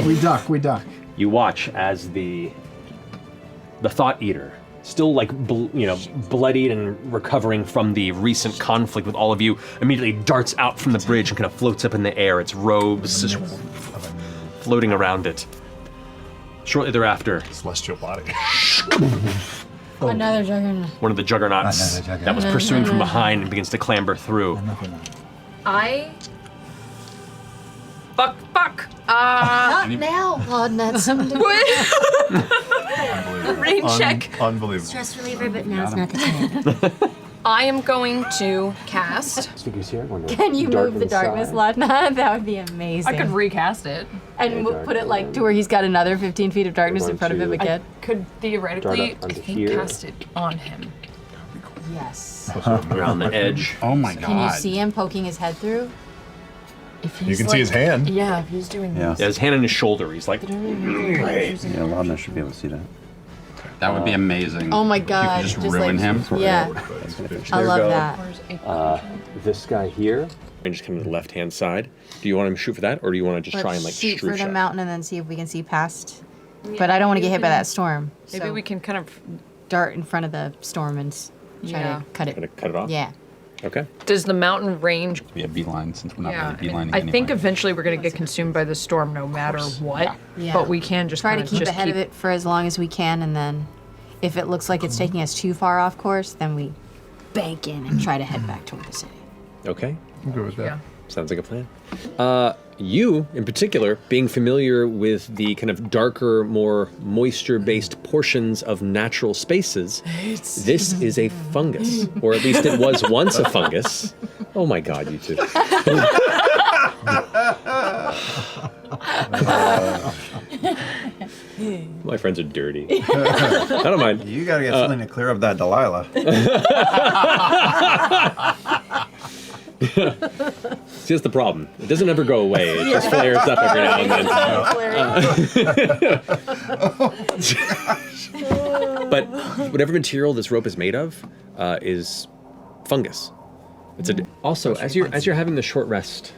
We duck. You watch as the Thought Eater, still like bloodied and recovering from the recent conflict with all of you, immediately darts out from the bridge and kind of floats up in the air. Its robes just floating around it. Shortly thereafter, celestial body. Another juggernaut. One of the juggernauts that was pursuing from behind and begins to clamber through. Fuck. Not now, Laudna. Rain check. Unbelievable. Stress reliever, but now's not the time. I am going to cast. Can you move the darkness, Laudna? That would be amazing. I could recast it. And put it like to where he's got another 15 feet of darkness in front of him again. I could theoretically, I think, cast it on him. Yes. Around the edge. Oh my god. Can you see him poking his head through? If You can see his hand. Yeah, if he's doing Yeah, his hand on his shoulder. He's like, Yeah, Laudna should be able to see that. That would be amazing. Oh my god. Just ruin him. Yeah. I love that. this guy here. And just come to the left-hand side. Do you want him to shoot for that, or do you want to just try and like shoot for the shot? mountain and then see if we can see past? But I don't want to get hit by that storm. Maybe so we can kind of dart in front of the storm and try to cut it. Gonna cut it off? Yeah. Okay. Does the mountain range? Be a beeline since we're not really beelining I anyway. think eventually we're gonna get consumed by the storm, no matter what. Yeah. But we can just try to kinda keep just ahead of it for as long as we can, and then if it looks like it's taking us too far off course, then we bank in and try to head back toward the city. Okay. I'm good with that. Yeah. Sounds like a plan. You, in particular, being familiar with the kind of darker, more moisture-based portions of natural spaces, this is a fungus, or at least it was once a fungus. Oh my God, you two. My friends are dirty. I don't mind. You gotta get something to clear up that Delilah. See, that's the problem. It doesn't ever go away. It just flares up every now and then. But whatever material this rope is made of is fungus. It's also as you're having the short rest,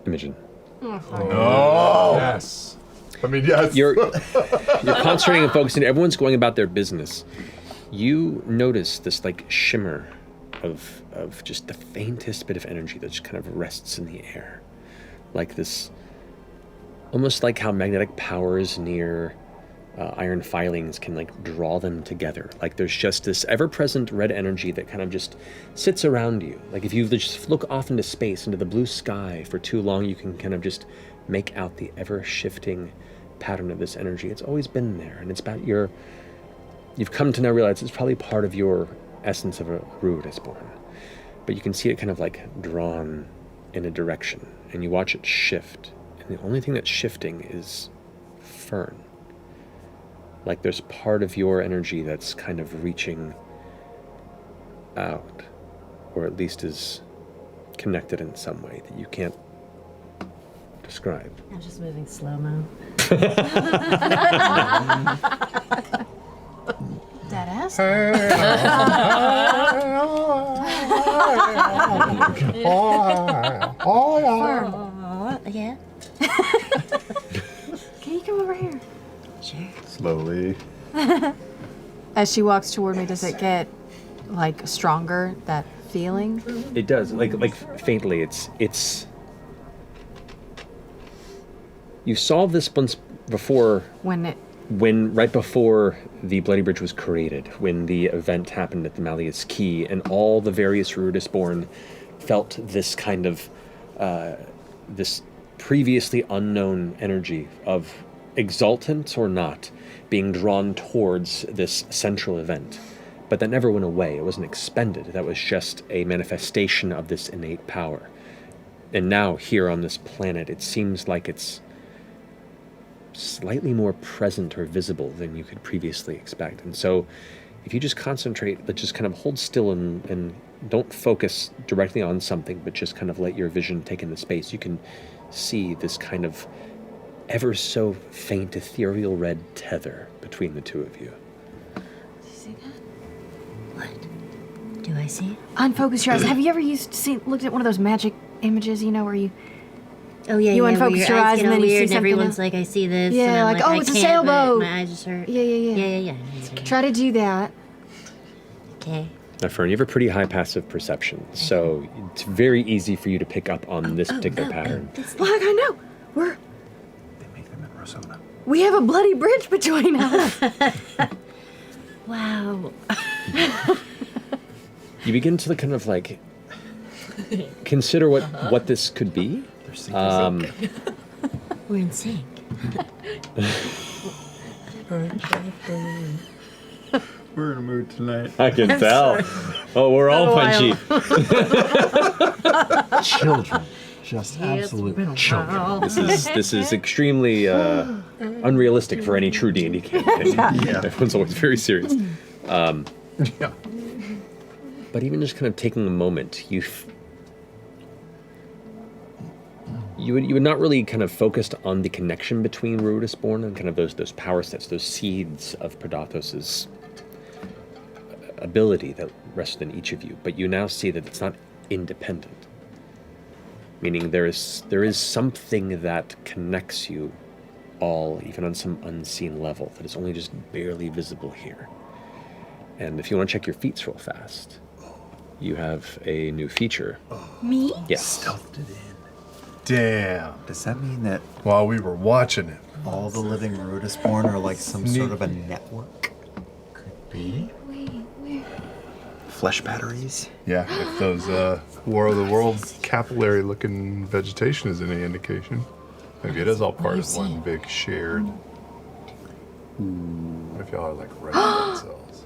Imogen. Oh yes. I mean yes. You're concentrating and focusing. Everyone's going about their business. You notice this like shimmer of just the faintest bit of energy that just kind of rests in the air. Like this, almost like how magnetic powers near iron filings can like draw them together. Like there's just this ever-present red energy that kind of just sits around you. Like if you just look off into space, into the blue sky for too long, you can kind of just make out the ever-shifting pattern of this energy. It's always been there, and it's about you've come to now realize it's probably part of your essence of a Ruidusborn. But you can see it kind of like drawn in a direction, and you watch it shift, and the only thing that's shifting is Fern. Like there's part of your energy that's kind of reaching out, or at least is connected in some way that you can't describe. I'm just moving slow-mo. That ass? Yeah. Can you come over here? Sure. Slowly. As she walks toward me, does it get like stronger, that feeling? It does, like faintly. It's. You saw this once before. When right before the Bloody Bridge was created, when the event happened at the Malleus Key, and all the various Ruidusborn felt this kind of this previously unknown energy of exultant or not being drawn towards this central event. But that never went away. It wasn't expended. That was just a manifestation of this innate power. And now, here on this planet, it seems like it's slightly more present or visible than you could previously expect. And so, if you just concentrate, but just kind of hold still and don't focus directly on something, but just kind of let your vision take in the space, you can see this kind of ever so faint ethereal red tether between the two of you. Do you see that? What? Do I see it? Unfocus your eyes. Have you ever looked at one of those magic images, where you Oh yeah, You yeah. unfocus where your eyes get and all then you see weird and something everyone's else. like, I see this. Yeah, and I'm like, oh, I it's a can't, but sailboat. My eyes just hurt. Yeah. Yeah. Try to do that. Okay. Now, Fern, you have a pretty high passive perception, so it's very easy for you to pick up on this particular pattern. Look, I know. They make them in Rosona. We have a bloody bridge between us. Wow. You begin to kind of like consider what this could be. We're in sync. We're in a mood tonight. I can tell. Oh, we're all punchy. Children. Just absolute children. This is extremely unrealistic for any true D&D campaign. Everyone's always very serious. Yeah. But even just kind of taking a moment, you would not really kind of focused on the connection between Rudisborn and kind of those power sets, those seeds of Predathos's ability that rested in each of you. But you now see that it's not independent. Meaning there is something that connects you all, even on some unseen level, that is only just barely visible here. And if you want to check your feats real fast, you have a new feature. Me? Yes. Stealthed it in. Damn. Does that mean that While we were watching it. All the living Rudisborn are like some sort of a network. B? flesh batteries? Yeah, if those War of the Worlds capillary looking vegetation is any indication. Maybe it is all part of one big shared. What if y'all are like red blood cells?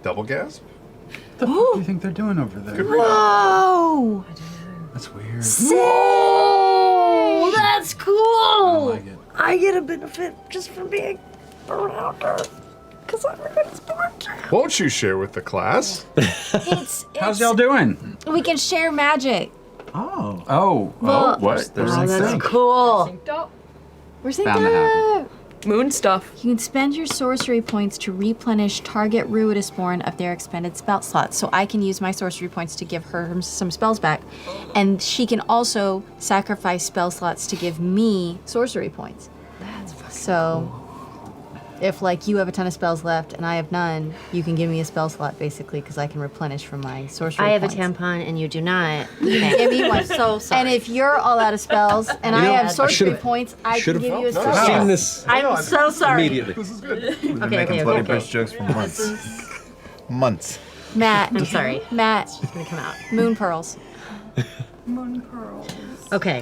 Double gasp? What do you think they're doing over there? Whoa! That's weird. Oh, that's cool. I like it. I get a benefit just from being around her. Because I'm a good sport. Won't you share with the class? How's y'all doing? We can share magic. Oh. Oh, what? There's Oh, that's sync. cool. Synced up. We're synced Bound to happen. up. Moon stuff. You can spend your sorcery points to replenish target Ruidusborn of their expended spell slots. So I can use my sorcery points to give her some spells back. And she can also sacrifice spell slots to give me sorcery points. That's fucking cool. If like you have a ton of spells left and I have none, you can give me a spell slot basically because I can replenish from my sorcery I have points. a tampon and you do not. Give me one. So sorry. And if you're all out of spells and I have sorcery should've- points, I can should've give you a spell I've slot. seen this I'm so sorry. immediately. This is good. We've been Okay, making okay, bloody okay. bridge jokes for months. Months. Matt, I'm sorry. Matt, It's gonna come out. moon pearls. Okay.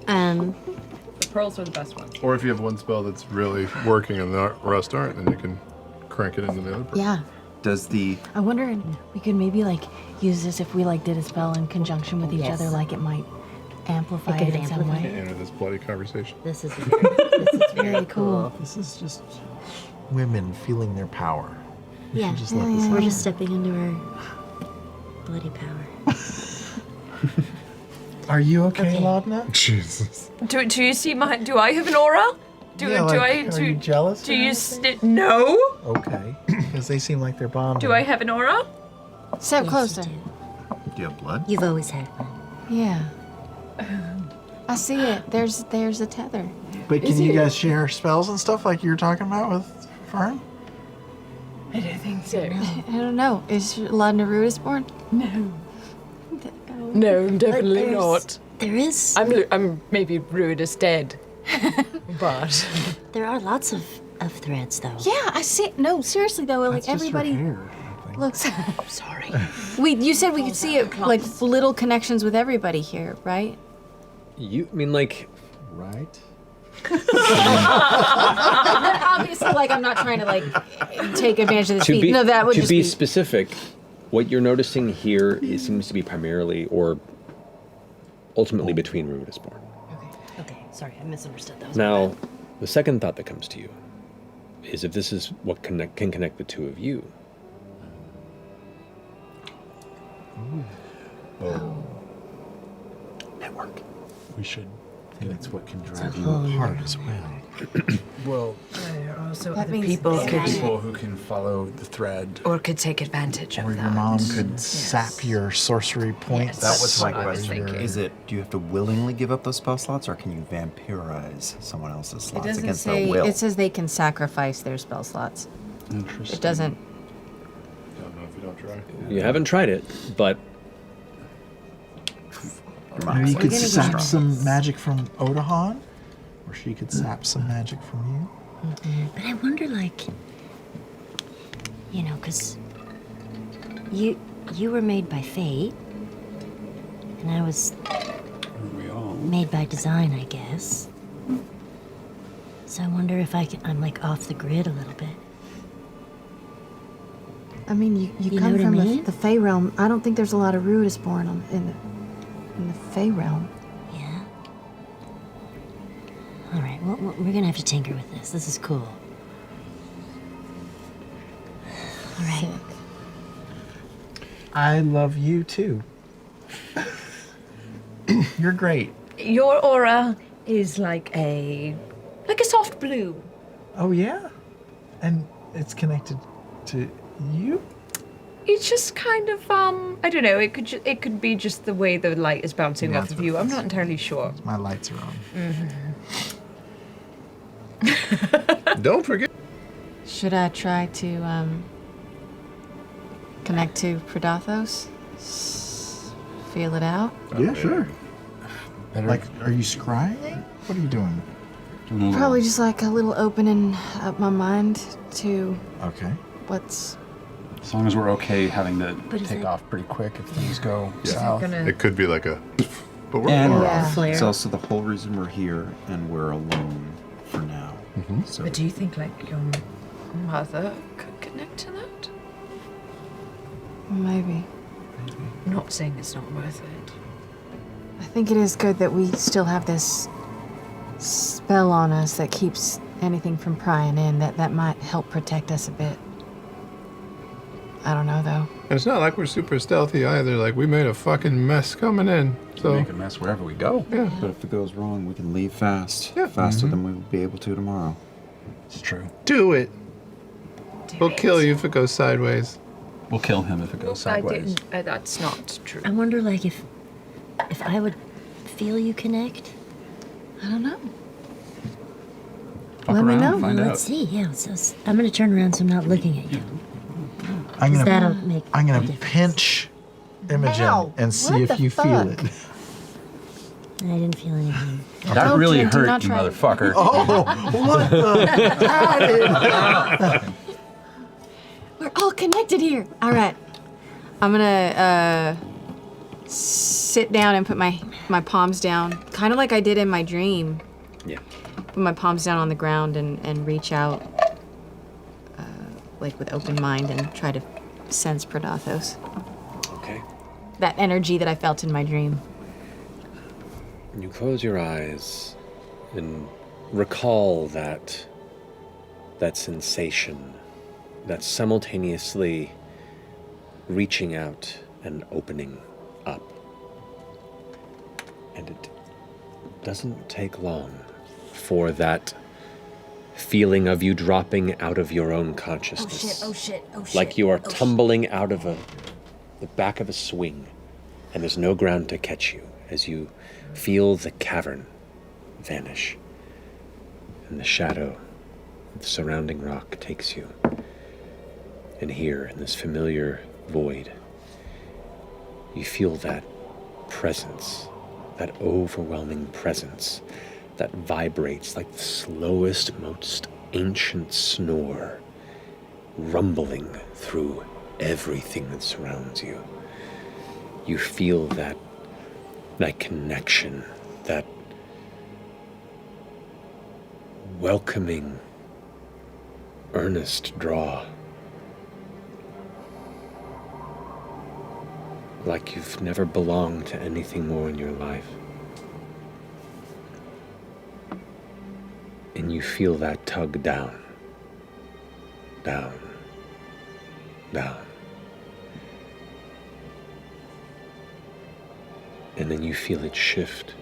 The pearls are the best ones. Or if you have one spell that's really working and the rest aren't, then you can crank it into the other person. Yeah. Does the I wonder if we could maybe like use this if we like did a spell in conjunction with each Yes. other, like it might amplify It it, could in some amplify way. Enter this bloody conversation. This is very cool. This is just women feeling their power. We Yeah. should just let this We're out. just stepping into our bloody power. Are you okay, Okay. Laudna? Jesus. Do you see my? Do I have an aura? Do Yeah, do like, I? are you jealous? Do or you? anything? No. Okay, because they seem like they're bonding. Do I have an aura? Step Yes, closer. you do. do you have blood? You've always had one. Yeah. I see it. There's a tether. But can you guys share spells and stuff like you were talking about with Fern? I don't think so. I don't know. Is Laudna Ruidusborn? No, definitely There's- not. There is. I'm maybe rude as dead, but There are lots of threads, though. Yeah, I see. No, seriously though, like That's just her everybody hair, I think. looks. Sorry. You said we could see it like little connections with everybody here, right? You I mean like Right? Obviously, like I'm not trying to like take advantage of this to feat. be No, that would to just be be specific, what you're noticing here seems to be primarily or ultimately between Ruidusborn. Okay, sorry, I misunderstood. That was Now, the second thought that comes to you is if this is what can connect the two of you. Oh. Network. We should And it's what can drive you apart as well. Well, There are also That other means people it's could, people who can follow the thread. or could take advantage of Or that. your mom could sap your sorcery points. That was my That's what I was question. thinking. Is it, do you have to willingly give up those spell slots, or can you vampirize someone else's It slots doesn't against say. their will? It says they can sacrifice their spell slots. Interesting. It doesn't. Don't know if you don't try. You haven't tried it, but Your Maybe you mom's could gonna sap get some magic from Odahan, or she could sap some magic from you. But I wonder, like, you know, because you were made by fate, and I was We all. made by design, I guess. So I wonder if I'm like off the grid a little bit. I mean, you You know come what I from mean? the Fey realm. I don't think there's a lot of Ruidusborn in the Fey realm. Yeah. All right. Well, we're gonna have to tinker with this. This is cool. All right. I love you too. You're great. Your aura is like a soft blue. Oh yeah, and it's connected to you. It's just kind of I don't know. It could be just the way the light is bouncing Yeah, off that's of you. what it I'm is. not entirely sure. My lights are on. Don't forget. Should I try to connect to Predathos? Feel it out? Yeah, sure. Better Like, are you scrying? What are you doing? doing a little- Probably just like a little opening up my mind to Okay. what's. As long as we're okay having to But is take it- off pretty quick if things go Yeah. south. It could be like a. But we're And far we're off. off. Flare. It's also the whole reason we're here, and we're alone for now. So But do you think like your mother could connect to that? Maybe. I'm not saying it's not worth it. I think it is good that we still have this spell on us that keeps anything from prying in. That might help protect us a bit. I don't know though. And it's not like we're super stealthy either. Like, we made a fucking mess coming in. So, Make a mess wherever we go. yeah. but if it goes wrong, we can leave fast. Yeah. Faster than we will be able to tomorrow. It's true. Do it. Do We'll it. kill you if it goes sideways. We'll kill him if it goes I sideways. didn't. That's not true. I wonder, like, if I would feel you connect. I don't know. Fuck Let me around, know. find Well, out. let's see. Yeah. I'm gonna turn around so I'm not looking at you. I'm 'Cause gonna that'll make. I'm a gonna difference. pinch Imogen Ow, and see what if the you feel fuck? it. I didn't feel anything. That Okay, really do hurt, not you try it. motherfucker. Oh, what the? We're all connected here. All right. I'm gonna sit down and put my palms down, kind of like I did in my dream. yeah. Put my palms down on the ground and reach out, like with open mind, and try to sense Predathos. Okay. That energy that I felt in my dream. And you close your eyes and recall that sensation, that simultaneously reaching out and opening up. And it doesn't take long for that feeling of you dropping out of your own consciousness. Oh shit. Like you are tumbling out of the back of a swing, and there's no ground to catch you as you feel the cavern vanish, and the shadow of the surrounding rock takes you. And here, in this familiar void, you feel that presence, that overwhelming presence that vibrates like the slowest, most ancient snore, rumbling through everything that surrounds you. You feel that connection, that welcoming, earnest draw. Like you've never belonged to anything more in your life. And you feel that tug down, down, down. And then you feel it shift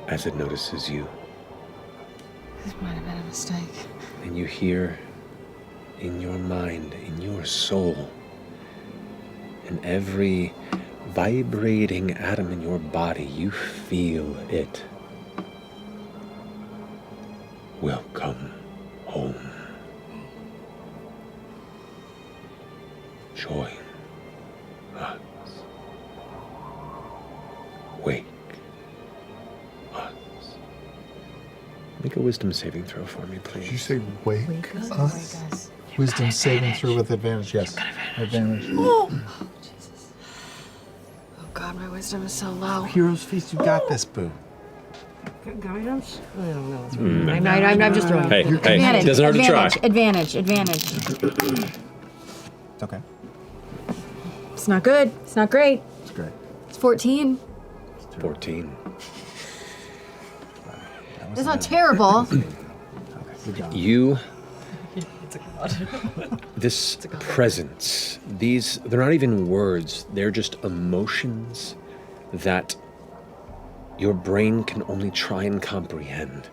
as it notices you. This might have been a mistake. And you hear in your mind, in your soul, in every vibrating atom in your body, you feel it. Welcome home. Join us. Wake us. Make a wisdom saving throw for me, please. Did you say wake us? Wisdom saving through with advantage. Yes. Advantage. Oh, Jesus. Oh, God, my wisdom is so low. Hero's Feast, you got this, boo. Guidance? I don't know. I'm just throwing Hey, Advantage. doesn't hurt to try. Advantage. It's okay. It's not good. It's not great. It's great. It's 14. 14. It's not terrible. Good job. You, this presence, they're not even words, they're just emotions that your brain can only try and comprehend.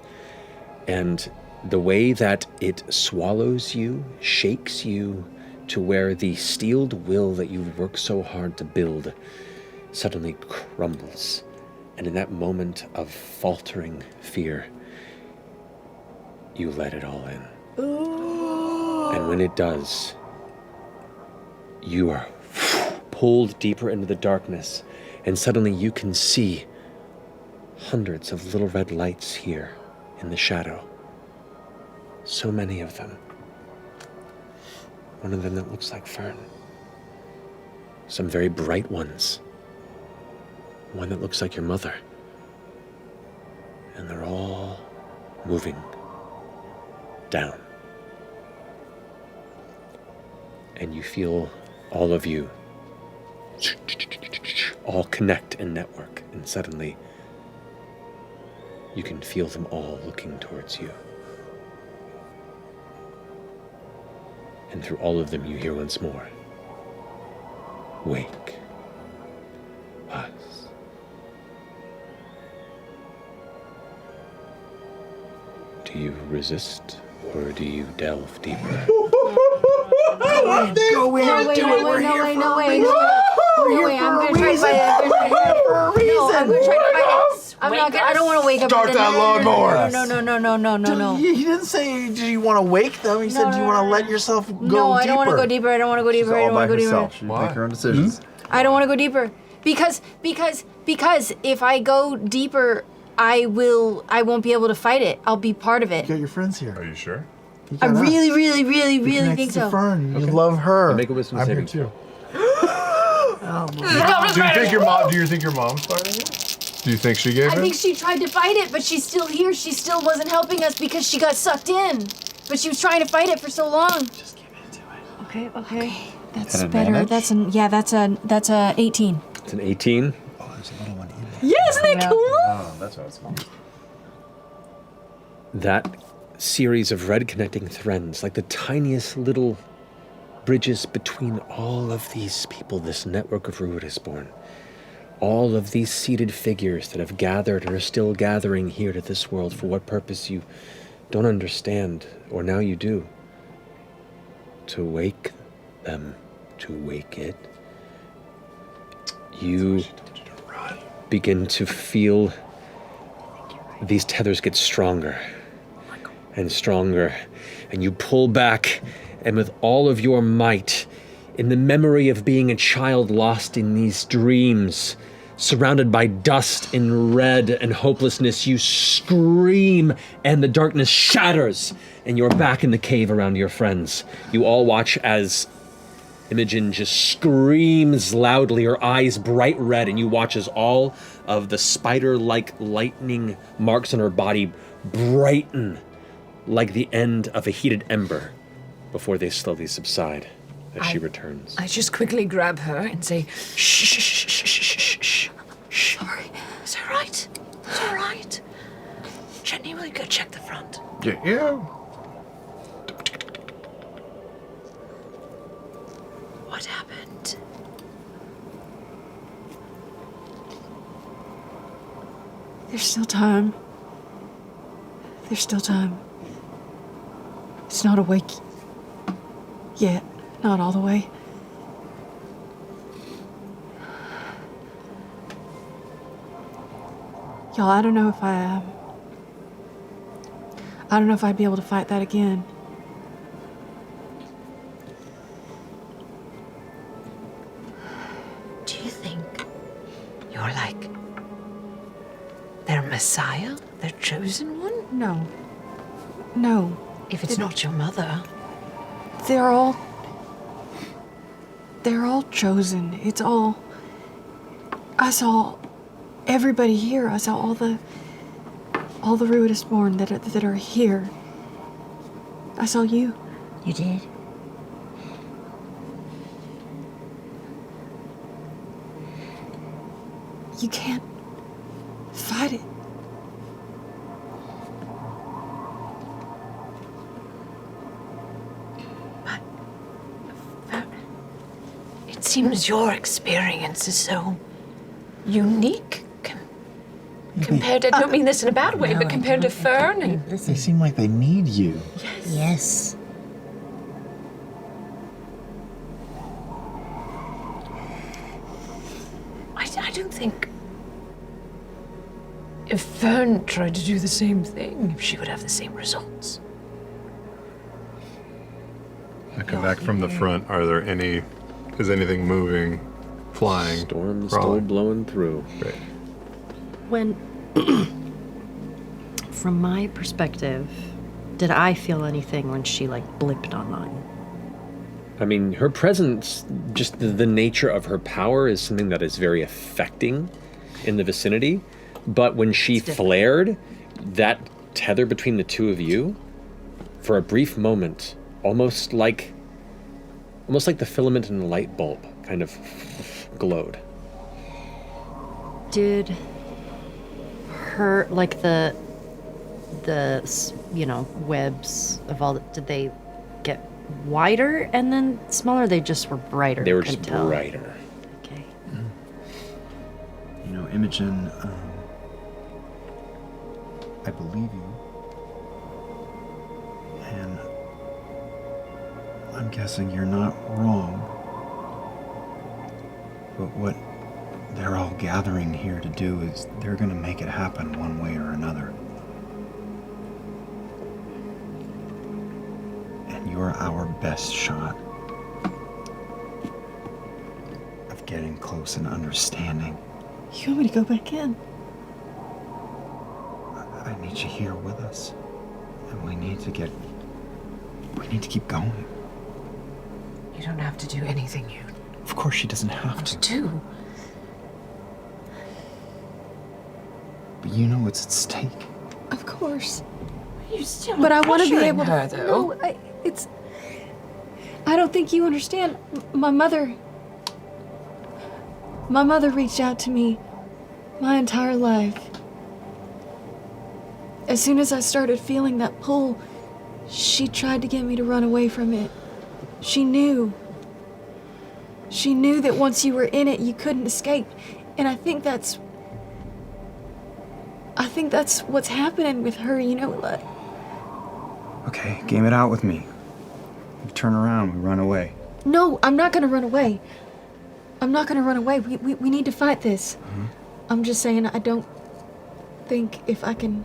And the way that it swallows you, shakes you, to where the steeled will that you've worked so hard to build suddenly crumbles. And in that moment of faltering fear, you let it all in. And when it does, you are pulled deeper into the darkness, and suddenly you can see hundreds of little red lights here in the shadow. So many of them. One of them that looks like Fern. Some very bright ones. One that looks like your mother. And they're all moving down. And you feel all of you all connect and network, and suddenly you can feel them all looking towards you. And through all of them you hear once more, wake us. Do you resist, or do you delve deeper? Go in, No way, do no it. way, We're no here way, for no a way, reason. no way. We're No here way, for I'm a gonna try to reason. fight it. We're here for a reason. No, I'm gonna try to fight it. I'm not gonna, I don't want to wake up. Start that lawnmower. No. He didn't say, did you want to wake them? He said, do you want to let yourself go No, I don't want to go deeper. I don't want to go She's deeper. I all don't by want to go deeper. herself. She can make her own decisions. I don't want to go deeper because if I go deeper, I won't be able to fight it. I'll be part of You it. got your friends here. Are you sure? You I got us. really You're connected think to so. Fern. You love her. Make a wisdom I'm here saving too. Do you think your mom's fighting it? Do you think she gave I in? think she tried to fight it, but she's still here. She still wasn't helping us because she got sucked in. But she was trying to fight it for so long. Just give into it. Okay. That's An better. advantage? That's a 18. It's an 18. Oh, there's a little one in there. Yeah, isn't that cool? Oh, that's how it's called. That series of red connecting threads, like the tiniest little bridges between all of these people, this network of Ruud is born. All of these seated figures that have gathered and are still gathering here to this world for what purpose you don't understand, or now you do. To wake them, to wake it. You begin to feel these tethers get stronger and stronger, and you pull back, and with all of your might, in the memory of being a child lost in these dreams, surrounded by dust and red and hopelessness, you scream, and the darkness shatters, and you're back in the cave around your friends. You all watch as Imogen just screams loudly, her eyes bright red, and you watch as all of the spider-like lightning marks on her body brighten like the end of a heated ember before they slowly subside as she returns. I just quickly grab her and say, shh, shh, shh, shh, shh, shh, shh. Sorry. Is that right? Is that right? Jenny, will you go check the front? Yeah. What happened? There's still time. There's still time. It's not awake yet. Not all the way. Y'all, I don't know if I don't know if I'd be able to fight that again. Do you think you're like their Messiah, their chosen one? No. No. If it's not your mother. They're all chosen. It's all. I saw everybody here. I saw all the Ruidusborn that are here. I saw you. You did? You can't fight it. It seems your experience is so unique compared to, I don't mean this in a bad way, but compared to Fern and... They seem like they need you. Yes. I don't think if Fern tried to do the same thing, she would have the same results. I come back from the front. Is anything moving, flying? Storm's crawling? still blowing through. Right. When, from my perspective, did I feel anything when she like blipped online? I mean, her presence, just the nature of her power is something that is very affecting in the vicinity. But when she flared, that tether between the two of you, for a brief moment, almost like the filament in a light bulb kind of glowed. Did her, like the webs of all, did they get wider and then smaller? They just were brighter. They were could just tell. brighter. Okay. You know, Imogen, I believe you. And I'm guessing you're not wrong. But what they're all gathering here to do is they're gonna make it happen one way or another. And you're our best shot of getting close and understanding. You want me to go back in? I need you here with us. And we need to keep going. You don't have to do anything you Of course she doesn't have want to. to do. But you know what's at stake. Of course. You still But I want to be pressuring able to. her, though. No, I don't think you understand. My mother reached out to me my entire life. As soon as I started feeling that pull, she tried to get me to run away from it. She knew. She knew that once you were in it, you couldn't escape. And I think that's what's happening with her, you know, like. Okay, game it out with me. We turn around, we run away. No, I'm not gonna run away. I'm not gonna run away. We need to fight this. Mm-hmm. I'm just saying, I don't think if I can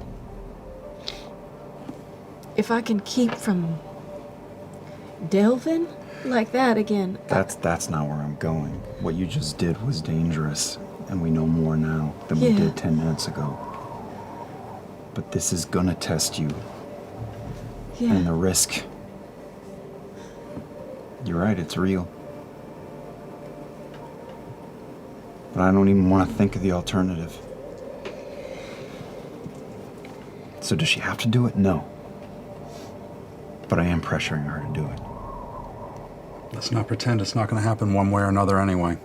keep from delving like that again. That's not where I'm going. What you just did was dangerous, and we know more now than we Yeah. did 10 minutes ago. But this is gonna test you, Yeah. and the risk. You're right, it's real. But I don't even want to think of the alternative. So does she have to do it? No. But I am pressuring her to do it. Let's not pretend it's not going to happen one way or another anyway.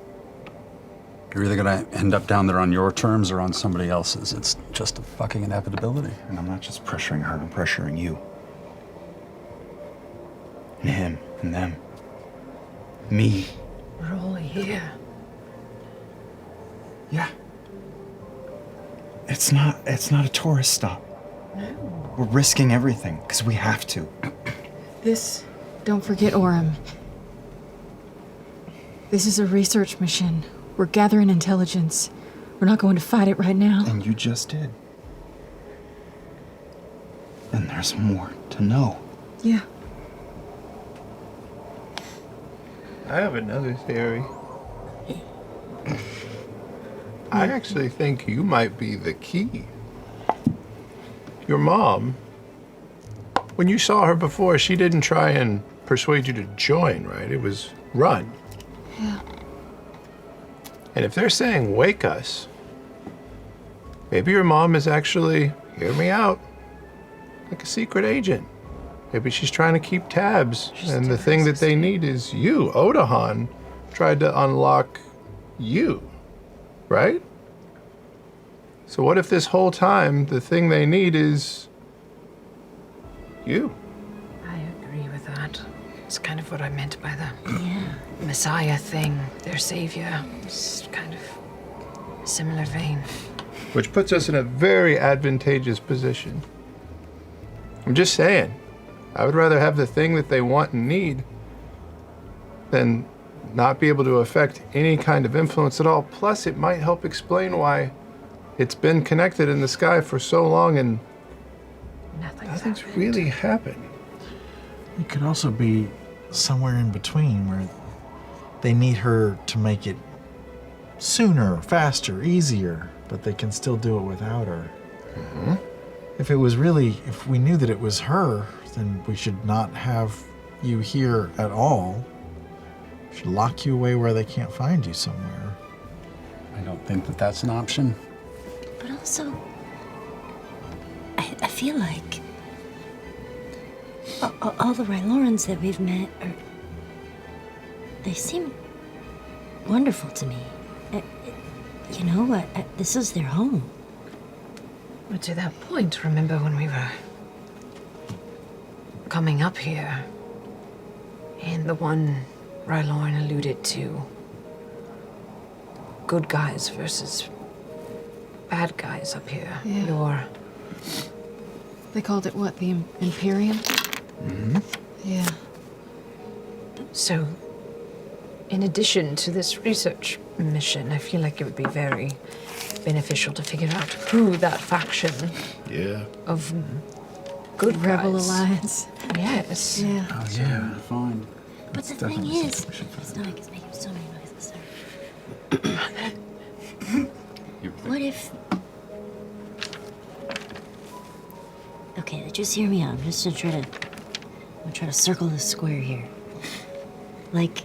You're either going to end up down there on your terms or on somebody else's. It's just a fucking inevitability. And I'm not just pressuring her, I'm pressuring you. And him, and them. Me. We're all here. Yeah. It's not a tourist stop. No. We're risking everything, because we have to. This, don't forget Orem. This is a research mission. We're gathering intelligence. We're not going to fight it right now. And you just did. And there's more to know. Yeah. I have another theory. I actually think you might be the key. Your mom, when you saw her before, she didn't try and persuade you to join, right? It was run. Yeah. And if they're saying wake us, maybe your mom is actually, hear me out, like a secret agent. Maybe she's trying to keep tabs, and the thing that they need is you. Odahan tried to unlock you, right? So what if this whole time the thing they need is you? I agree with that. It's kind of what I meant by the Messiah thing, their savior. It's kind of a similar vein. Which puts us in a very advantageous position. I'm just saying, I would rather have the thing that they want and need than not be able to affect any kind of influence at all. Plus, it might help explain why it's been connected in the sky for so long and nothing's really happened. It could also be somewhere in between where they need her to make it sooner, faster, easier, but they can still do it without her. Mm-hmm. If we knew that it was her, then we should not have you here at all. We should lock you away where they can't find you somewhere. I don't think that that's an option. But also, I feel like all the Rylorans that we've met they seem wonderful to me. This is their home. But to that point, remember when we were coming up here, and the one Rylorn alluded to, good guys versus bad guys up here. Yeah. They called it what, the Imperium? Mm-hmm. Yeah. So, in addition to this research mission, I feel like it would be very beneficial to figure out who that faction of good Rebel guys. Alliance. Yes. Yeah. Oh, yeah. Fine. But the thing is, his stomach is making so many noises. Sorry. What if... Okay, just hear me out. I'm just gonna try to circle the square here. Like,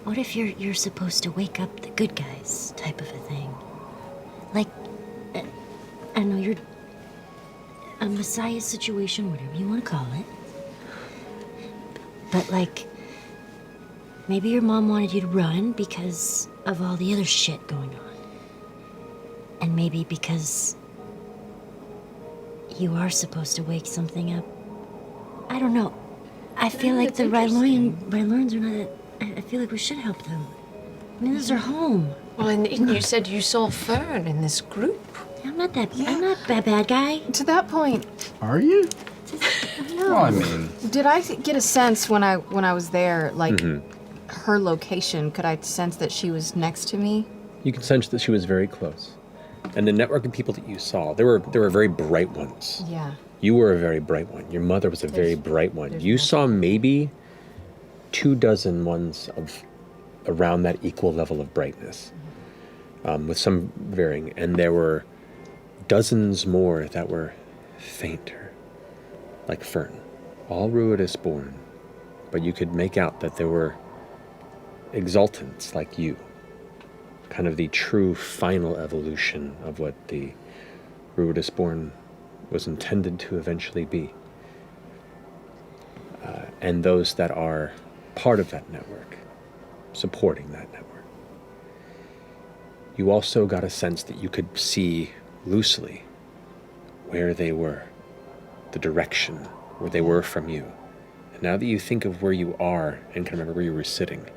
what if you're supposed to wake up the good guys type of a thing? Like, I know you're a Messiah situation, whatever you want to call it. But like, maybe your mom wanted you to run because of all the other shit going on. And maybe because you are supposed to wake something up. I don't know. I feel like the Rylorans are not that... I feel like we should help them. I mean, this is our home. Well, and you said you saw Fern in this group. I'm not that bad guy. To that point, Are you? Well, I mean, did I get a sense when I was there, like her location? Could I sense that she was next to me? You can sense that she was very close. And the network of people that you saw, there were very bright ones. Yeah. You were a very bright one. Your mother was a very bright one. You saw maybe 24 ones of around that equal level of brightness, with some varying. And there were dozens more that were fainter, like Fern, all Ruidus born. But you could make out that there were exaltants like you, kind of the true final evolution of what the Ruidus born was intended to eventually be. And those that are part of that network, supporting that network. You also got a sense that you could see loosely where they were, the direction where they were from you. And now that you think of where you are and can remember where you were sitting,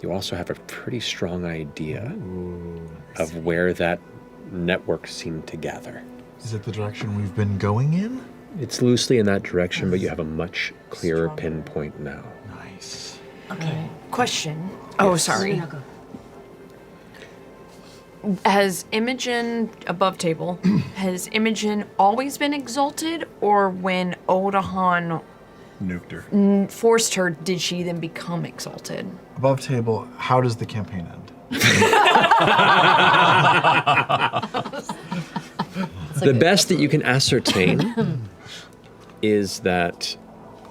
you also have a pretty strong idea of where that network seemed to gather. Is it the direction we've been going in? It's loosely in that direction, but you have a much clearer pinpoint now. Nice. Okay. Question. Oh, sorry. No, go. Has Imogen, above table, has Imogen always been exalted, or when Odahan Nuked her. forced her, did she then become exalted? Above table, how does the campaign end? The best that you can ascertain is that,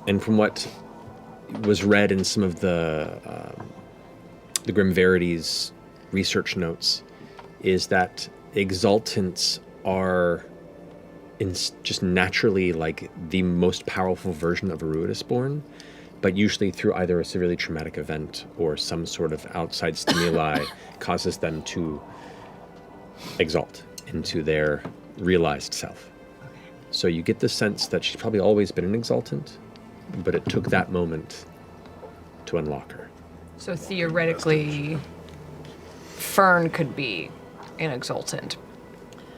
and from what was read in some of the Grim Verities research notes, is that exaltants are just naturally like the most powerful version of a Ruidusborn, but usually through either a severely traumatic event or some sort of outside stimuli causes them to exalt into their realized self. So you get the sense that she's probably always been an exaltant, but it took that moment to unlock her. So theoretically, Fern could be an exaltant,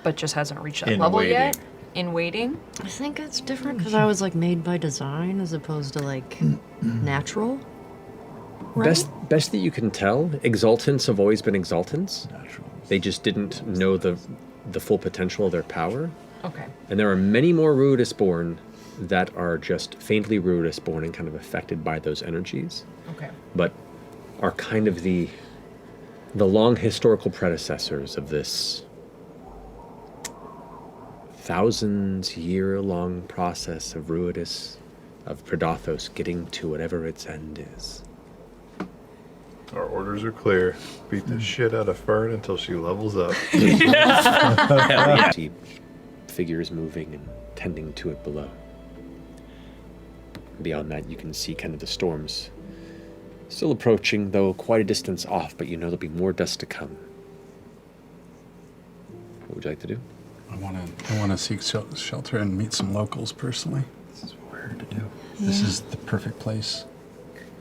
but just hasn't reached that In level waiting. yet. In waiting. I think it's different because I was like made by design as opposed to like natural. Right? Best that you can tell, exaltants have always been exaltants. They just didn't know the full potential of their power. Okay. And there are many more Ruidusborn that are just faintly Ruidusborn and kind of affected by those energies, Okay. but are kind of the long historical predecessors of this thousands-year-long process of Ruidus, of Predathos getting to whatever its end is. Our orders are clear. Beat the shit out of Fern until she levels up. See figures moving and tending to it below. Beyond that, you can see kind of the storms still approaching, though quite a distance off, but you know there'll be more dust to come. What would you like to do? I want to seek shelter and meet some locals personally. This is weird to do. This is the perfect place.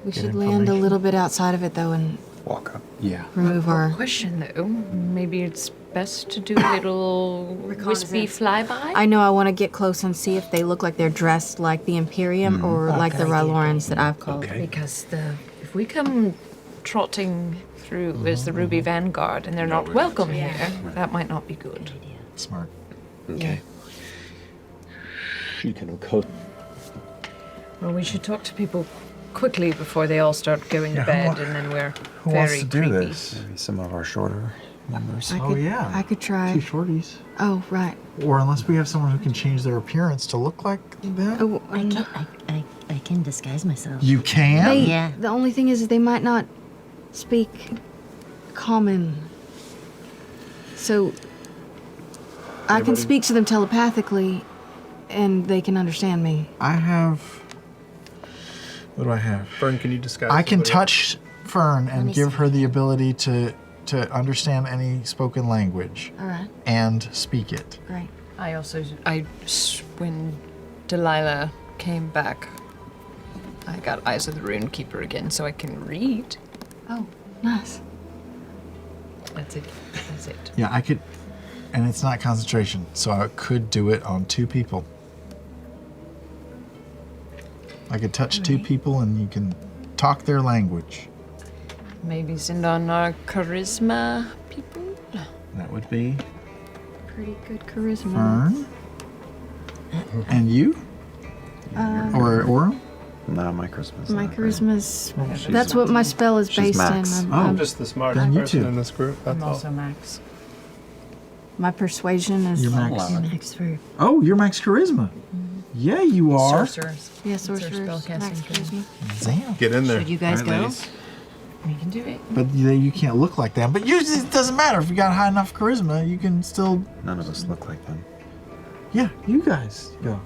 We should land a little bit outside of it, though, and Walk up. Yeah. remove our... Question though, maybe it's best to do a little wispy flyby. I know I want to get close and see if they look like they're dressed like the Imperium or like the Rylorans that I've called. Okay. Because if we come trotting through as the Ruby Vanguard and they're not welcome here, that might not be good. Smart. Okay. You can go. Well, we should talk to people quickly before they all start going to bed, and then we're Who very wants to do creepy. this? Maybe some of our shorter members. Oh, yeah. I could try. Two shorties. Oh, right. Or unless we have someone who can change their appearance to look like them. Oh, and I can disguise myself. You can? Yeah. the only thing is they might not speak common. So I can speak to them telepathically and they can understand me. I have... What do I have? Fern, can you disguise? I can somebody? touch Fern and me give see. her the ability to understand any spoken language All right, and speak it. great. When Delilah came back, I got Eyes of the Rune Keeper again, so I can read. Oh, nice. That's it. That's it. Yeah, I could... And it's not concentration, so I could do it on 2 people. I could touch 2 people and you can talk their language. Maybe send on our charisma people. That would be Pretty good charisma. Fern. And you? Or Orem? No, my Christmas. My charisma's... she's- That's what my spell is she's based max. in. I'm just the smartest Then you person two. in this group. That's all. Max. My persuasion is... You're max. Max for Oh, you're max charisma. Yeah, you are. Sorcerers. Yeah, It's our sorcerers. spellcasting Max thing. charisma. Damn. Get in there. should you guys All right, go? ladies. We can do it. But you can't look like them. But it doesn't matter. If you got high enough charisma, you can still... None of us look like them. Yeah, you guys go.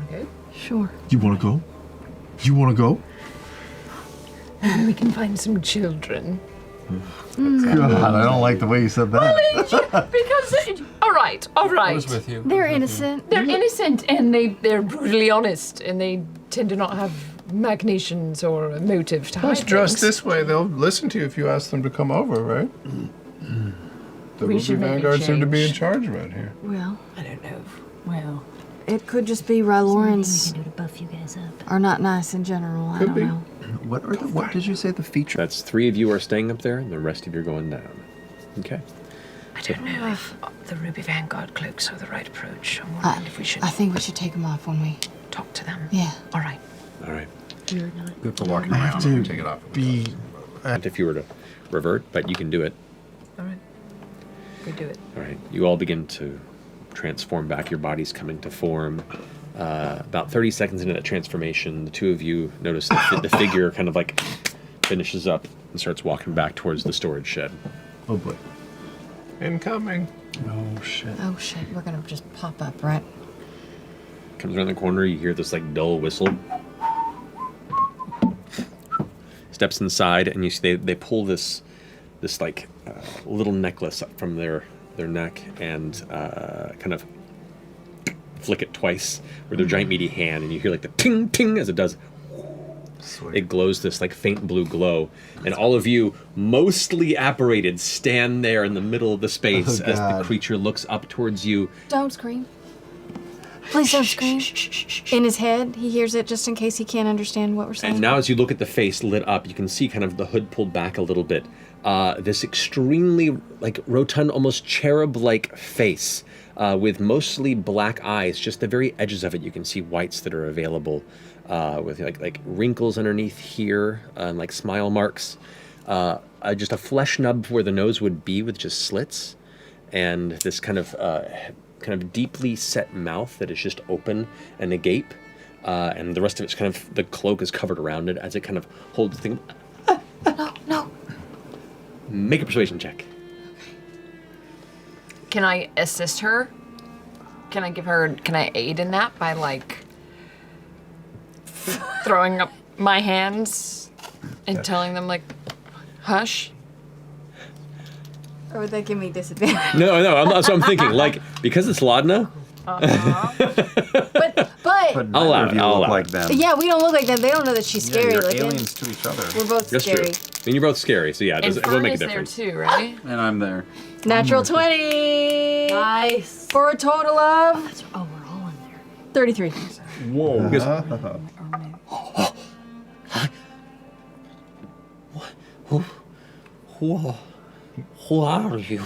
Okay. Sure. You want to go? You want to go? We can find some children. God, I don't like the way you said that. Because, all right. I was with you. They're innocent. They're innocent and they're brutally honest and they tend to not have machinations or a motive to Plus, hide dressed things. this way, they'll listen to you if you ask them to come over, right? The We Ruby should maybe Vanguard seem to be in change. charge around here. Well, I don't know. well, it could just be Anything we Rylorans can do to buff you guys up. are not nice in general. I Could don't be. know. What did you say the feature? That's 3 of you are staying up there, and the rest of you are going down. Okay. I don't know if the Ruby Vanguard cloaks are the right approach. I'm wondering if we should I think we should take them off when we. talk to them. Yeah. All right. All right. You're not. Good for walking I around. have to Take it off. be. If you were to revert, but you can do it. All right. We do it. All right. You all begin to transform back. Your body's coming to form. About 30 seconds into that transformation, the 2 of you notice the figure kind of like finishes up and starts walking back towards the storage shed. Oh boy. Incoming. Oh shit. Oh shit, we're gonna just pop up, right? Comes around the corner, you hear this like dull whistle. Steps inside, and you see they pull this like little necklace up from their neck and kind of flick it twice with their giant meaty hand, and you hear like the ting ting as it does. Sweet. It glows this like faint blue glow, and all of you, mostly apparated, stand there in the middle of the space Oh, as the God. creature looks up towards you. Don't scream. Please don't scream. In his head, he hears it just in case he can't understand what we're saying. And now, as you look at the face lit up, you can see kind of the hood pulled back a little bit. This extremely like rotund, almost cherub-like face with mostly black eyes. Just the very edges of it, you can see whites that are available with like wrinkles underneath here and like smile marks. Just a flesh nub where the nose would be with just slits, and this kind of deeply set mouth that is just open and agape. And the rest of it's kind of, the cloak is covered around it as it kind of holds the thing. No. Make a persuasion check. Can I assist her? Can I aid in that by like throwing up my hands and telling them like, hush? Or would that give me disadvantage? No, that's what I'm thinking. Like, because it's Laudna, but But I'll allow neither of it, you I'll look allow like it. them. yeah, we don't look like that. They don't know that she's scary You're looking. aliens to each other. We're both that's scary. true. I mean, you're both scary, so yeah, it And won't Fern make a is there difference. too, right? And I'm there. Natural 20. Nice. For a total of Oh, we're all in there. 33. Whoa. Who are you?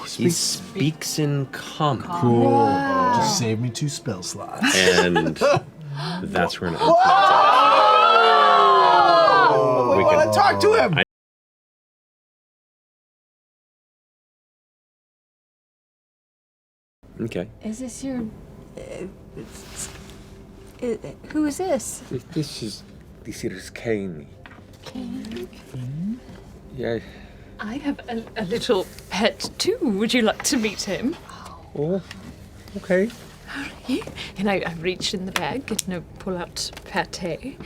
He speaks in common. Cool. Just save me 2 spell slots. And that's where an We want to talk to him. Okay. Is this your... who is this? This is Kane. Yeah. I have a little pet too. Would you like to meet him? Oh, okay. And I reach in the bag and I pull out pate.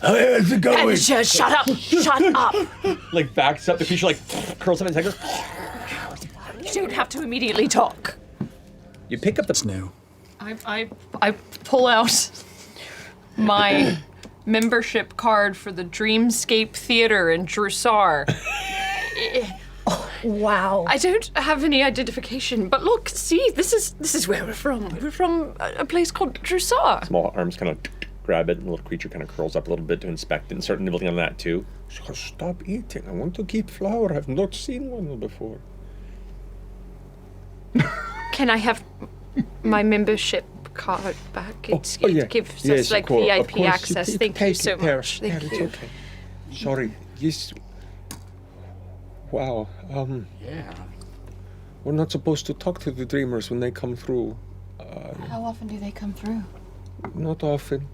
How's it going? And shut up! Shut up! Like backs up, the creature like curls up and goes. You don't have to immediately talk. You pick up the It's new. I pull out my membership card for the Dreamscape Theater in Drusar. Wow. I don't have any identification, but look, see, this is where we're from. We're from a place called Drusar. small arms kind of grab it, and the little creature kind of curls up a little bit to inspect it and start nibbling on that too. Stop eating. I want to keep flour. I've not seen one before. Can I have my membership card back? It yeah. gives Yes, us like of course. Of VIP course, access. you Thank you take so it there. much. There, Thank it's you. okay. Sorry. Yes. Wow. Yeah. We're not supposed to talk to the dreamers when they come through. How often do they come through? Not often.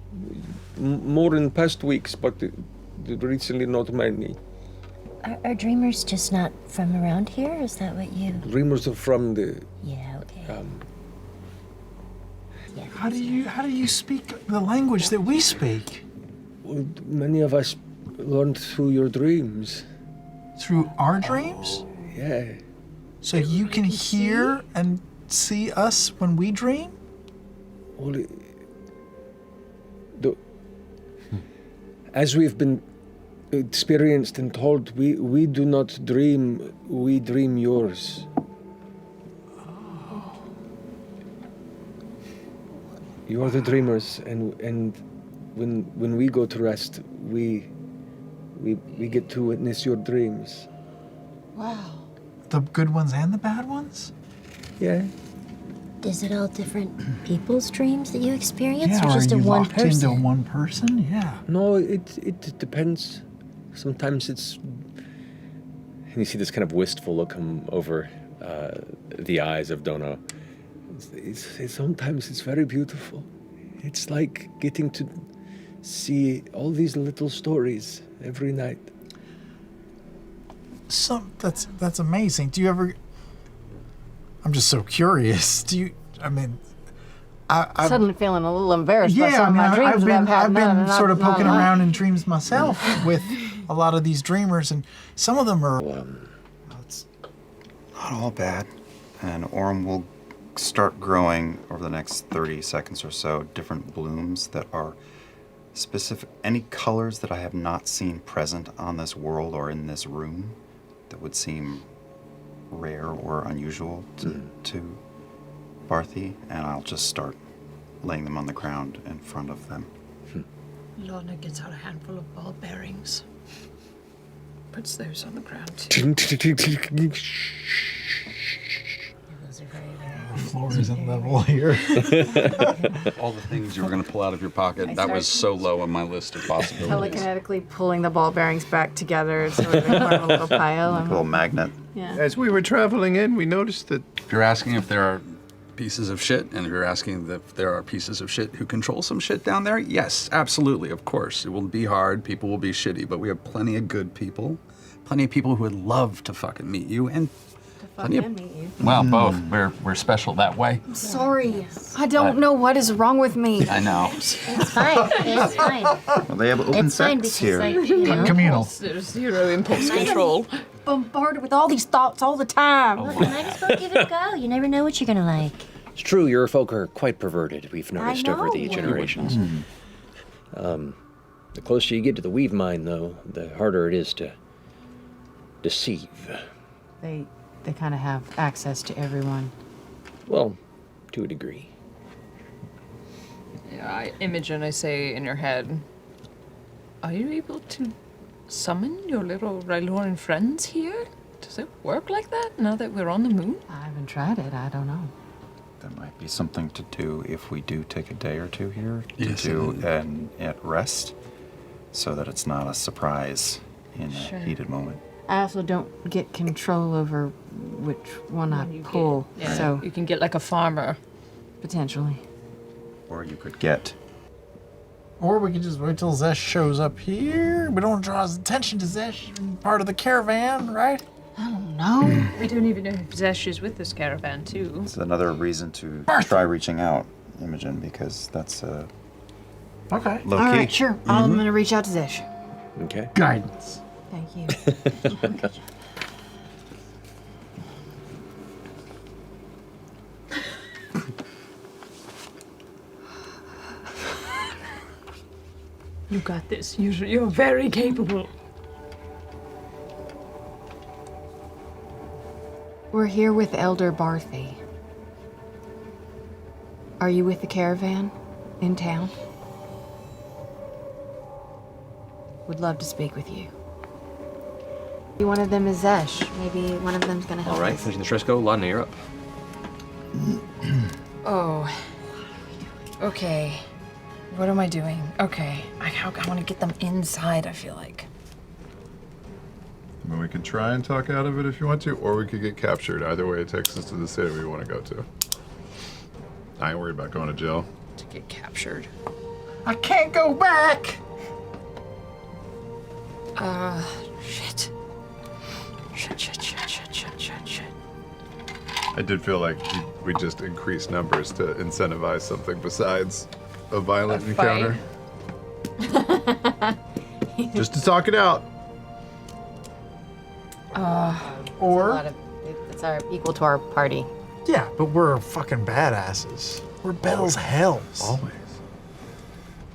More in past weeks, but recently not many. Are dreamers just not from around here? Is that what you... Dreamers are from the Yeah, okay. Yeah. How do you speak the language that we speak? many of us learned through your dreams. Through our dreams? Yeah. So you can hear and see us when we dream? Well, as we've been experienced and told, we do not dream, we dream yours. You are the dreamers, and when we go to rest, we get to witness your dreams. Wow. The good ones and the bad ones? Yeah. Is it all different people's dreams that you experience, Yeah, or are just you a one locked into person? one person? Yeah. No, it depends. Sometimes it's, and you see this kind of wistful look come over the eyes of Donna. Sometimes it's very beautiful. It's like getting to see all these little stories every night. That's amazing. Do you ever? I'm just so curious. Do you? I mean, I'm Suddenly feeling a little embarrassed by yeah. some I mean, of my dreams I've that been I've had. I've been sort of poking around in dreams myself with a lot of these dreamers, and some of them are. It's not all bad. And Orm will start growing over the next 30 seconds or so different blooms that are specific, any colors that I have not seen present on this world or in this room that would seem rare or unusual to Barthy, and I'll just start laying them on the ground in front of them. Laudna gets out a handful of ball bearings. Puts those on the ground too. The floor isn't level here. All the things you were going to pull out of your pocket, that was so low on my list of possibilities. Telekinetically pulling the ball bearings back together so they form a little pile. Like a little magnet. Yeah. As we were traveling in, we noticed that If you're asking if there are pieces of shit, and if you're asking if there are pieces of shit who control some shit down there, yes, absolutely, of course. It will be hard, people will be shitty, but we have plenty of good people. Plenty of people who would love to fucking meet you, and plenty of... meet you. Well, both. We're special that way. Sorry. I don't know what is wrong with me. I know. It's fine. It's fine. Well, they have open It's fine sex because, here. like, you know, Communal. There's zero impulse control. Bombarded with all these thoughts all the time. look, you might as well give it a go. You never know what you're gonna like. It's true, your folk are quite perverted, we've noticed over the know. generations. The closer you get to the weave mine, though, the harder it is to deceive. They kind of have access to everyone. Well, to a degree. Yeah, Imogen, I say in your head, are you able to summon your little Ryloran friends here? Does it work like that now that we're on the moon? I haven't tried it. I don't know. That might be something to do if we do take a day or two here to Yes, do it is. and at rest, so that it's not a surprise in Sure. a heated moment. I also don't get control over which one I You pull, get- yeah, so you can get like a farmer. potentially. Or you could get Or we could just wait till Zesh shows up here. We don't want to draw his attention to Zesh being part of the caravan, right? No. We don't even know if Zesh is with this caravan too. it's another reason to try reaching out, Imogen, because that's Okay. low All key. right, sure. I'm gonna reach out to Zesh. Okay. Guidance. Thank you. You got this. You're very capable. We're here with Elder Barthy. Are you with the caravan in town? Would love to speak with you. Maybe one of them is Zesh. Maybe one of them's gonna help All right, us. finishing the stress go. Laudna, you're up. Oh. Okay. What am I doing? Okay. I want to get them inside, I feel like. I mean, we could try and talk out of it if you want to, or we could get captured. Either way, it takes us to the city we want to go to. I ain't worried about going to jail. To get captured. I can't go back. Shit. Shit. I did feel like we just increased numbers to incentivize something besides a violent A fight. encounter. Just to talk it out. Or It's our equal to our party. yeah, but we're fucking badasses. We're Bell's hells. Always.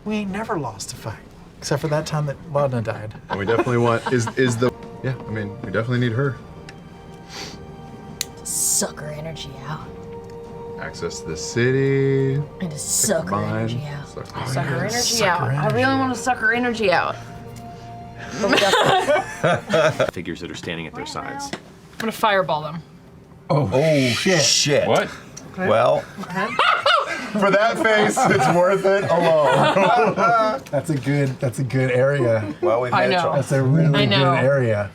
We ain't never lost a fight. Except for that time that Laudna died. And we definitely want, we definitely need her. Suck her energy out. Access to the city. And to suck her energy out. Suck her energy out. I really want to suck her energy out. Figures that are standing at their sides. I'm gonna fireball them. Oh shit. What? Well, For that face, it's worth it alone. That's a good area. well, we've I made a know. choice. That's a really I good know. area.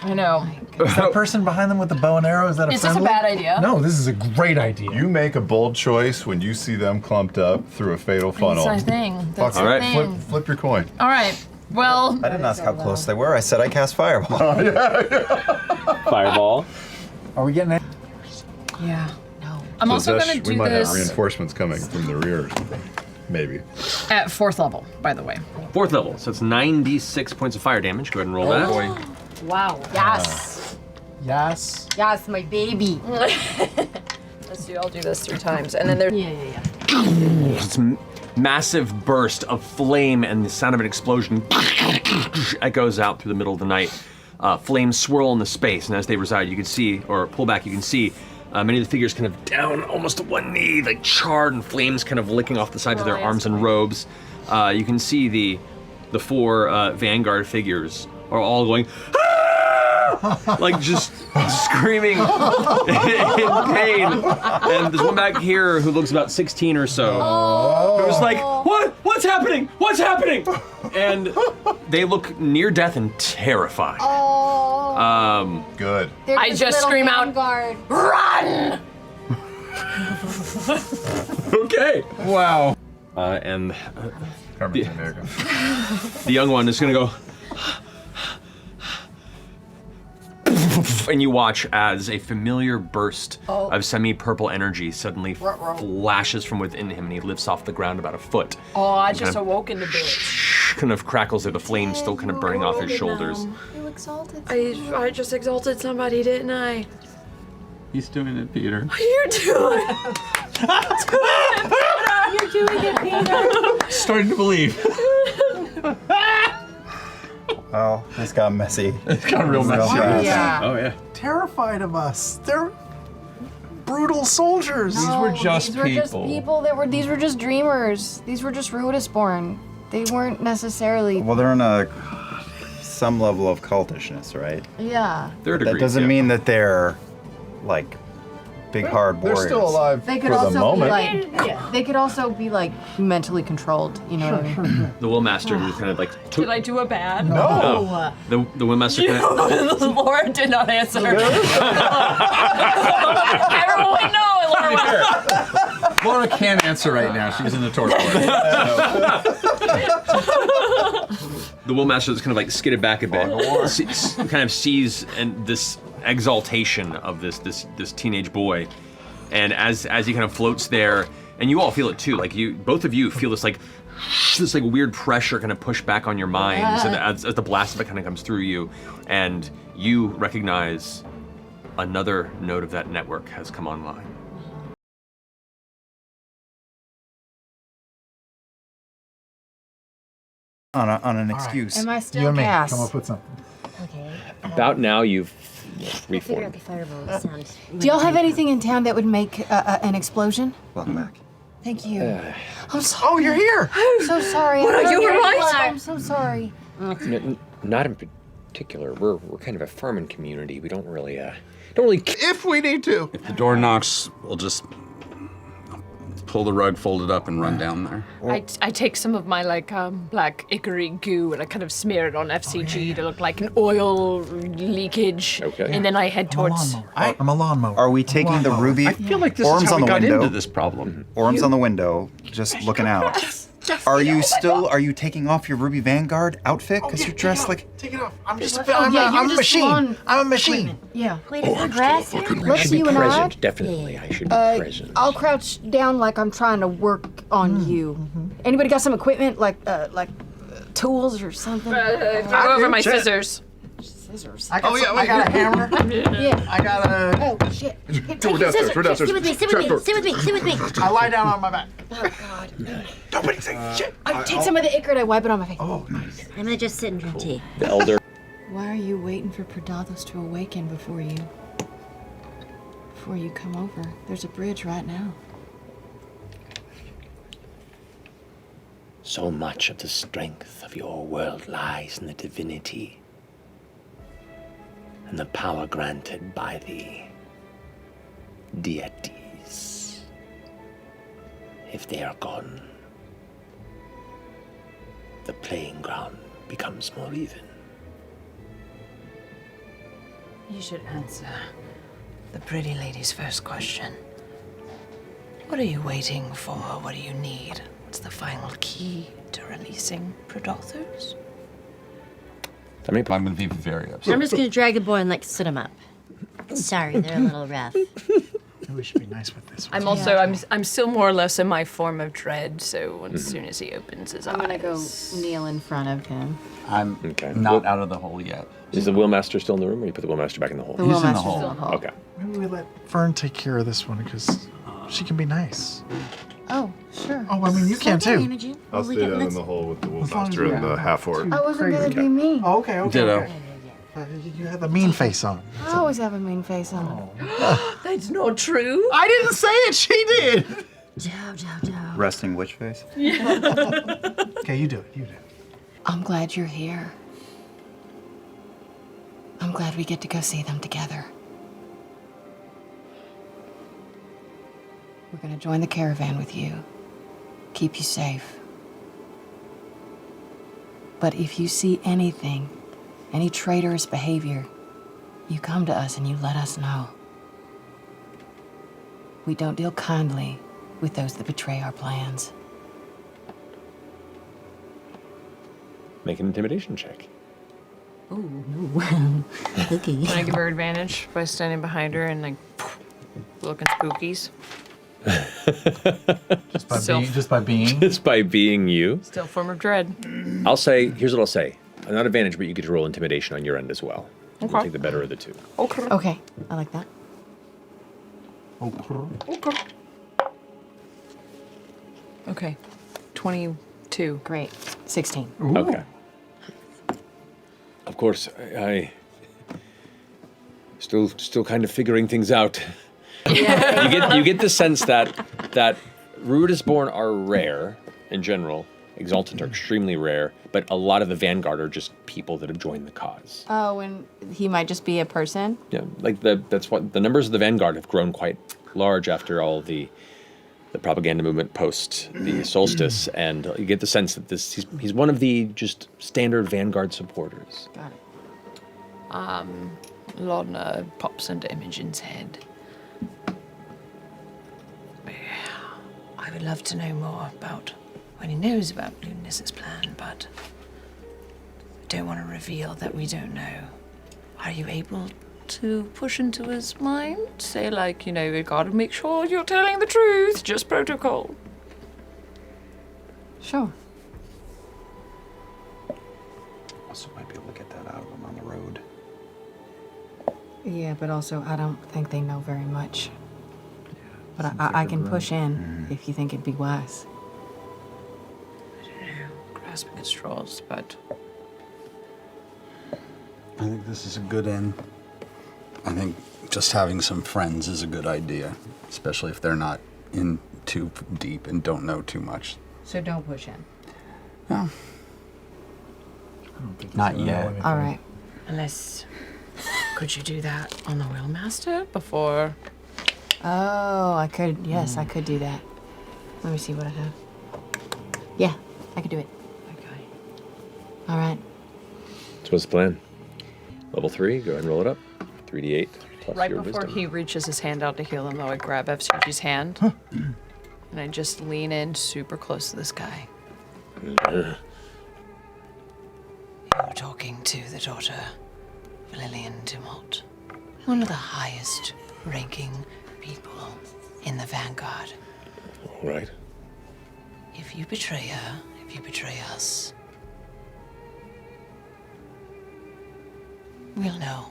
I know. Is that person behind them with the bow and arrow, is that a Is this a friendly? bad idea? No, this is a great idea. You make a bold choice when you see them clumped up through a fatal funnel. That's the thing. That's Fuck the it. thing. Flip your coin. All right. Well, I didn't ask how close they were. I said I cast fireball. Fireball. Are we getting it? yeah. No. I'm also Zesh, gonna we do might have this reinforcements coming from the rear or something. Maybe. at 4th level, by the way. 4th level, so it's 96 points of fire damage. Go ahead and roll that. Boy. Wow. Yes. Yes. Yes, my baby. Let's do. I'll do this 3 times, and then there. Yeah. It's massive burst of flame and the sound of an explosion echoes out through the middle of the night. Flames swirl in the space, and as they reside, you can see, or pull back, you can see many of the figures kind of down almost to one knee, like charred, and flames kind of licking off the sides of their arms and robes. You can see the 4 Vanguard figures are all going, "Ah!" like just screaming in pain. And there's one back here who looks about 16 or so, who's like, What's happening? What's happening? And they look near death and terrified. Good. I just scream out, "Run!" Okay. Wow. And Carmen's American. the young one is gonna go, and you watch as a familiar burst of semi-purple energy suddenly flashes from within him, and he lifts off the ground about a foot. Oh, I And just kind awoke in the bitch. kind of crackles there, the flames still kind of burning off his shoulders. You exalted. I just exalted somebody, didn't I? He's doing it, Peter. You're doing You're doing it, Peter. Starting to believe. Well, this got messy. It's got real messy. Yeah. Oh yeah. Terrified of us. They're brutal soldiers. These were just These were just people. people that were. These were just dreamers. These were just Ruidusborn. They weren't necessarily. Well, they're in some level of cultishness, right? Yeah. Third That degree. doesn't mean that they're like big hard They're warriors. still alive They for could the also be moment. like, they could also be like mentally controlled. You know what I mean? The Willmaster who kind of like took. Did I do a bad? No. The Willmaster kind of. Laura did not answer. Everyone know, Laura. Laura can't answer right now. She's in the torpor. The Willmaster is kind of like skidded back a bit, kind of sees and this exaltation of this teenage boy, and as he kind of floats there, and you all feel it too. Like both of you feel this like weird pressure kind of push back on your minds, and as the blast of it kind of comes through you, and you recognize another node of that network has come online. On an excuse. Am I You still and me. gas? Come up with something. Okay. About now, you've Figure out reformed. the fireball sounds. Do y'all have anything in town that would make an explosion? Welcome back. Thank you. I'm so, Oh, you're here. I'm so sorry. What, are you alright? I'm so sorry. Not in particular. We're kind of a farming community. We don't really If we need to. If the door knocks, we'll just pull the rug, fold it up, and run down there. I take some of my black ivory goo and I kind of smear it on FCG to look like an oil leakage. Okay. And then I head towards. I'm a lawnmower. Are we taking the ruby? I feel like this Orm's is how on we the got window. into this problem. Orm's on the window, just looking out. Are you taking off your Ruby Vanguard outfit? Because you're dressed like. Take it off. I'm just. yeah, I'm you're a just machine. lawn I'm a machine. Yeah. Wait, is there grass here? Let's you and I. Definitely, I should be present. I'll crouch down like I'm trying to work on you. Anybody got some equipment like tools or something? Throw over my scissors. Scissors. I got, I got a hammer. Yeah. I got a. Oh shit. We're downstairs. We're downstairs. Sit with me, sit with me, sit with me, sit with me. I lie down on my back. Oh god. Nobody say shit. I take some of the ichor and I wipe it on my face. Oh, nice. I'm gonna just sit and drink tea. The elder. Why are you waiting for Predathos to awaken before you come over? There's a bridge right now. So much of the strength of your world lies in the divinity and the power granted by the deities. If they are gone, the playing ground becomes more even. You should answer the pretty lady's first question. What are you waiting for? What do you need? What's the final key to releasing Predathos? I'm going to be very upset. I'm just gonna drag the boy and like sit him up. Sorry, they're a little rough. Maybe we should be nice with this one. I'm also I'm still more or less in my form of dread, so as soon as he opens his eyes. I'm gonna go kneel in front of him. I'm Okay. not out of the hole yet. Is the wheelmaster still in the room, or you put the wheelmaster back in the hole? The He's in the wheelmaster's hole. still in the hole. Okay. Maybe we let Fern take care of this one because she can be nice. Oh, sure. Oh, I mean, you can Okay, too. Imogen. I'll Well, we stay can- down in let's- the hole with the As long as Wolfmaster and you're the half-orc. I wasn't Crazy. gonna be mean. Oh, okay, okay. Ditto. okay. You have the mean face on. I always have a mean face on. That's not true. I didn't say it. She did. Joe. Resting witch face? Okay, you do it. You do it. I'm glad you're here. I'm glad we get to go see them together. We're gonna join the caravan with you. Keep you safe. But if you see anything, any traitorous behavior, you come to us and you let us know. We don't deal kindly with those that betray our plans. Make an intimidation check. Oh, no. Okay. Can I give her advantage by standing behind her and like looking spookies? Just by being. Just by being you. Still form of dread. I'll say, here's what I'll say. Not advantage, but you get to roll intimidation on your end as well. We'll Okay. take the better of the two. Okay, I like that. Okay. 22. Great. 16. Okay. Of course, I still kind of figuring things out. you get the sense that Rudisborn are rare in general. Exaltant are extremely rare, but a lot of the Vanguard are just people that have joined the cause. Oh, and he might just be a person. Yeah, like that's what the numbers of the Vanguard have grown quite large after all the propaganda movement post the solstice, and you get the sense that he's one of the just standard Vanguard supporters. Got it. Laudna pops into Imogen's head. I would love to know more about what he knows about Lunis's plan, but I don't want to reveal that we don't know. Are you able to push into his mind? Say, like, we gotta make sure you're telling the truth, just protocol. Sure. Also might be able to get that out of them on the road. Yeah, but also I don't think they know very much. But I can push in if you think it'd be wise. Grasping at straws, but I think this is a good end. I think just having some friends is a good idea, especially if they're not in too deep and don't know too much. So don't push in. No. Not yet. All right. unless could you do that on the Wheelmaster before? Oh, I could. Yes, I could do that. Let me see what I have. Yeah, I could do it. Okay. All right. So what's the plan? Level 3, go ahead and roll it up. 3d8 plus Right your before wisdom. he reaches his hand out to heal him, though, I grab FCG's hand and I just lean in super close to this guy. You're talking to the daughter of Lillian Dumont, one of the highest ranking people in the Vanguard. All right. If you betray her, if you betray us, We'll know.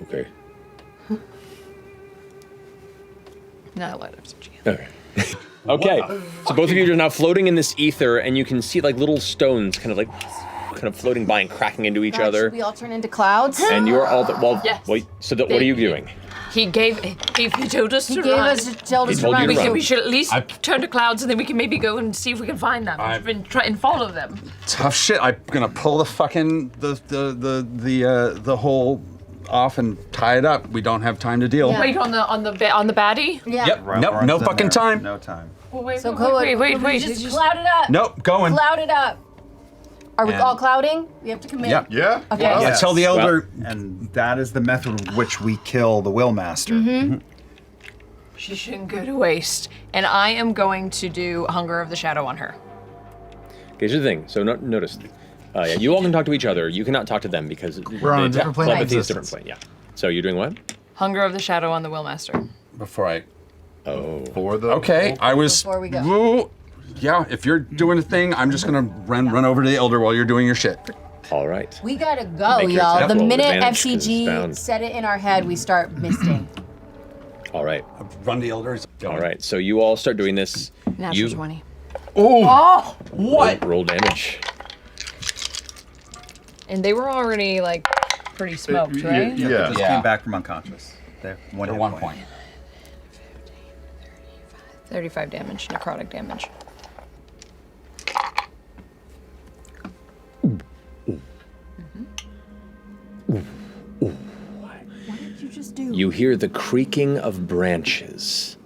Okay. Now let us GM. Okay. Okay. So both of you are now floating in this ether, and you can see like little stones kind of floating by and cracking into each other. Should we all turn into clouds? And you're all Yes. wait. So what are you doing? He told us to He gave run. us told us He to told you run. to run. We should at least turn to clouds, and then we can maybe go and see if we can find them. And try and follow them. Tough shit. I'm gonna pull the fucking the hole off and tie it up. We don't have time to deal. Yeah. Wait on the baddie. Yeah. Yep. Right, Nope. once No in fucking there, time. No time. Well, wait, So wait. Just cloud it up. Nope. Going. Cloud it up. Are we And- all clouding? We have to commit. Yep. Yeah. Okay. Yeah. I tell the elder. And that is the method with which we kill the Will Master. Mm-hmm. She shouldn't go to waste. And I am going to do Hunger of the Shadow on her. Okay, here's the thing. So notice, yeah, you all can talk to each other. You cannot talk to them because We're on a different plane of telepathy is a different existence. plane. Yeah. So you're doing what? Hunger of the Shadow on the Willmaster. Before I. Oh. For the Okay. I was. Before we go. Woo. Yeah. If you're doing a thing, I'm just gonna run over to the elder while you're doing your shit. All right. We gotta go, Make your y'all. attack The roll minute advantage 'cause it's FCG bound. set it in our head, we start misting. All right. Run the elders. All right. So you all start doing this. Natural You 20. What? roll damage. And they were already like pretty smoked, right? They Yeah. just Yeah. came back from unconscious. They're one They're hit 1 point. 35 damage, necrotic damage. You hear the creaking of branches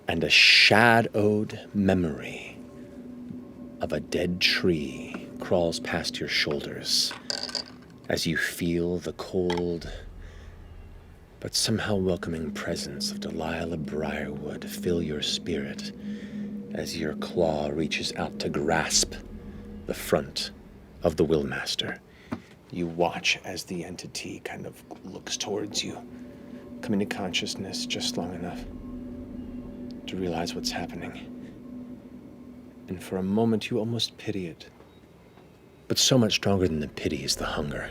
and a shadowed memory of a dead tree crawls past your shoulders as you feel the cold but somehow welcoming presence of Delilah Briarwood fill your spirit as your claw reaches out to grasp the front of the Willmaster. You watch as the entity kind of looks towards you, coming to consciousness just long enough to realize what's happening. And for a moment, you almost pity it. But so much stronger than the pity is the hunger.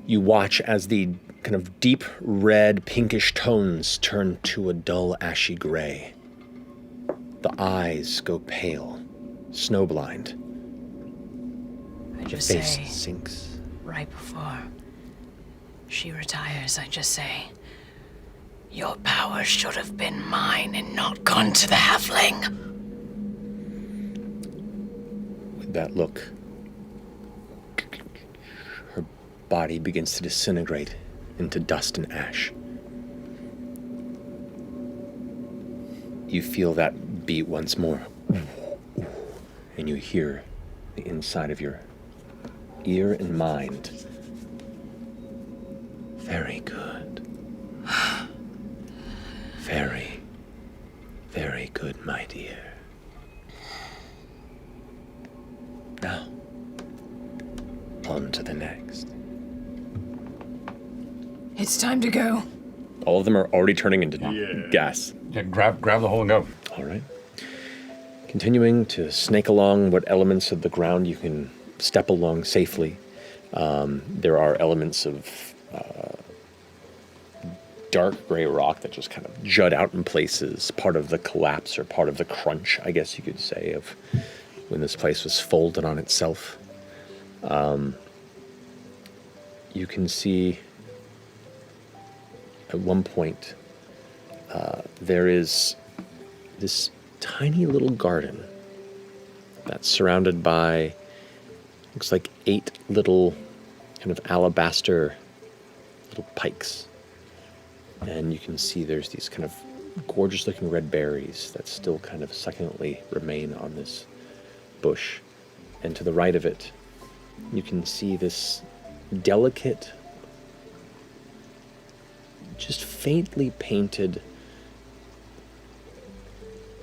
You watch as the kind of deep red, pinkish tones turn to a dull, ashy gray. The eyes go pale, snowblind. I just Face say, sinks. right before she retires, I just say, your power should have been mine and not gone to the halfling. With that look, her body begins to disintegrate into dust and ash. You feel that beat once more, and you hear the inside of your ear and mind. Very good. Very, very good, my dear. Now, on to the next. It's time to go. All of them are already turning into gas. Yeah, grab the hole and go. All right. Continuing to snake along what elements of the ground you can step along safely. There are elements of dark gray rock that just kind of jut out in places, part of the collapse or part of the crunch, I guess you could say, of when this place was folded on itself. You can see at one point there is this tiny little garden that's surrounded by, looks like 8 little kind of alabaster little pikes. And you can see there's these kind of gorgeous looking red berries that still kind of succulently remain on this bush. And to the right of it, you can see this delicate, just faintly painted,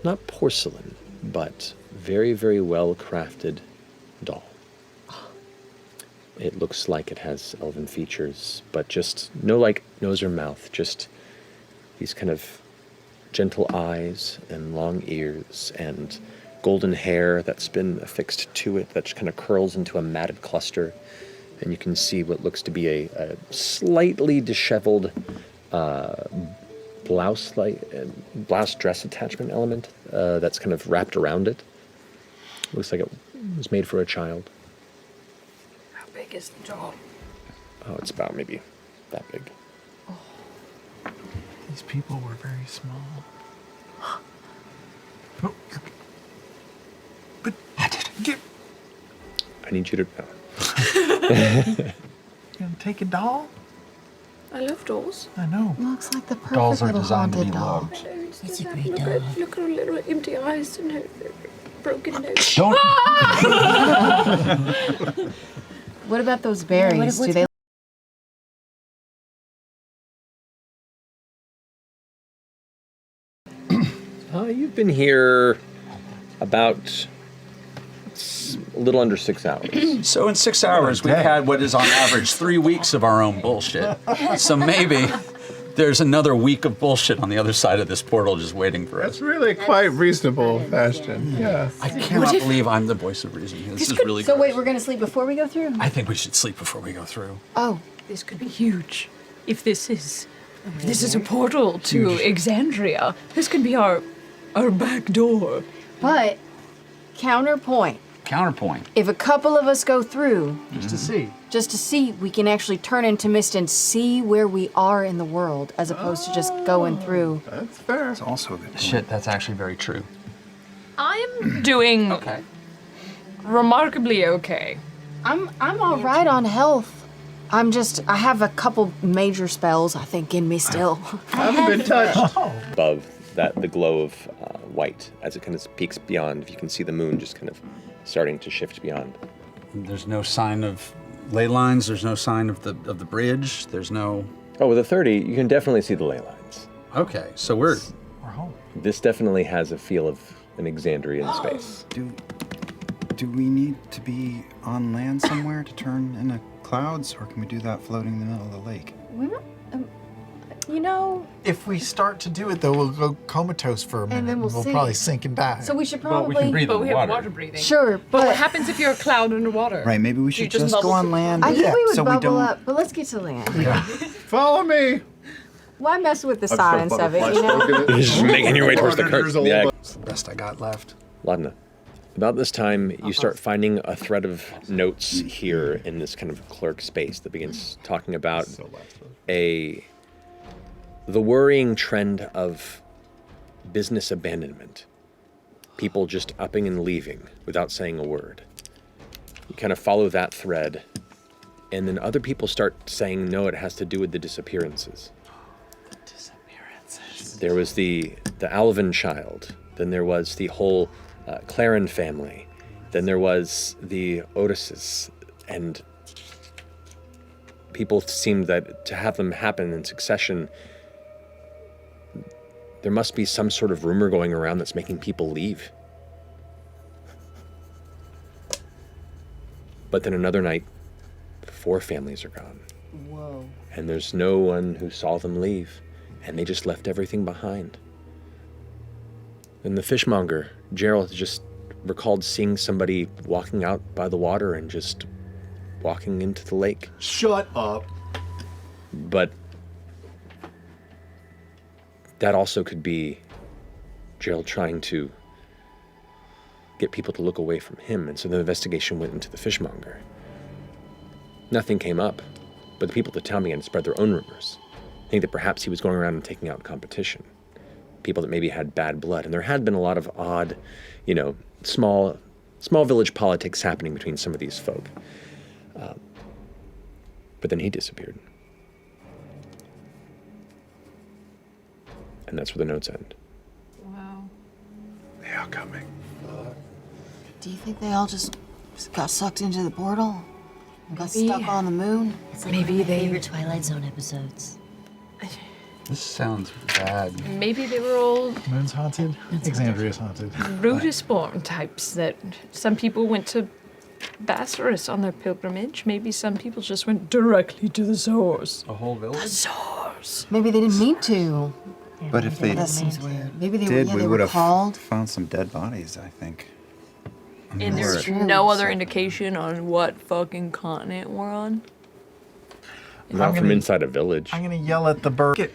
not porcelain, but very, very well crafted doll. It looks like it has elven features, but just no like nose or mouth, just these kind of gentle eyes and long ears and golden hair that's been affixed to it that just kind of curls into a matted cluster. And you can see what looks to be a slightly disheveled blouse dress attachment element that's kind of wrapped around it. Looks like it was made for a child. How big is the doll? Oh, it's about maybe that big. These people were very small. Oh, but I need you to. you gonna take a doll? I love dolls. I know. Looks like the perfect Dolls are little designed to haunted be doll. loved. It's a great Look doll. at her little empty eyes and her broken nose. Don't. What about those berries? what's Do they? You've been here about a little under 6 hours. So in 6 hours, we've had what is on average 3 weeks of our own bullshit. So maybe there's another week of bullshit on the other side of this portal just waiting for us. That's really quite reasonable, Bastion. Yeah. I cannot believe I'm the voice of reason here. This is really So gross. wait, we're gonna sleep before we go through? I think we should sleep before we go through. Oh, This could be huge. If this is a portal to Exandria, this could be our back door. but counterpoint. Counterpoint. If a couple of us go through, Just to see. just to see, we can actually turn into mist and see where we are in the world, as opposed to just going through. That's fair. It's also a good point. Shit, that's actually very true. I'm doing Okay. remarkably okay. I'm all right on health. I have a couple major spells, I think, in me still. I haven't been touched. Above that, the glow of white as it kind of peaks beyond. You can see the moon just kind of starting to shift beyond. There's no sign of ley lines. There's no sign of the bridge. There's no. Oh, with a 30, you can definitely see the ley lines. Okay, so we're. We're home. This definitely has a feel of an Exandrian space. Do we need to be on land somewhere to turn into clouds, or can we do that floating in the middle of the lake? You know, If we start to do it, though, we'll go comatose for a minute. then we'll see. probably sink and die. so we should Well, we can probably. breathe But in we the have water. water breathing. Sure, But but what happens if you're a cloud underwater? Right, maybe we You should just just go bubble on to- land. I think we would so we bubble don't. up. But let's get to land. Follow me. Why mess with the science of it, you know? You're just making your way towards the curtain. Yeah. It's the best I got left. Laudna, about this time, you start finding a thread of notes here in this kind of clerk space that begins talking about the worrying trend of business abandonment. People just upping and leaving without saying a word. You kind of follow that thread, and then other people start saying, no, it has to do with the disappearances. There was the Alvin child. Then there was the whole Claren family. Then there was the Otises. And people seemed that to have them happen in succession, there must be some sort of rumor going around that's making people leave. But then another night, 4 families are gone. Whoa. And there's no one who saw them leave. And they just left everything behind. And the fishmonger, Gerald, just recalled seeing somebody walking out by the water and just walking into the lake. Shut up. But that also could be Gerald trying to get people to look away from him. And so the investigation went into the fishmonger. Nothing came up, but the people at the town began to spread their own rumors. I think that perhaps he was going around and taking out competition. People that maybe had bad blood. And there had been a lot of odd, small village politics happening between some of these folk. But then he disappeared. And that's where the notes end. Wow. They are coming. Do you think they all just got sucked into the portal? And got stuck on the moon? It's like Maybe one of my they- favorite Twilight Zone episodes. This sounds bad. Maybe they were all Moon's haunted. Exandria's haunted. Rudisborn types that some people went to Bassaris on their pilgrimage. Maybe some people just went directly to the source. A whole village? Source. Maybe they didn't mean to. But if they That seems weird. Maybe they did, were, we they would were have called. found some dead bodies, I think. And there's True. no other indication on what fucking continent we're on. Not from inside a village. I'm gonna yell at the bird.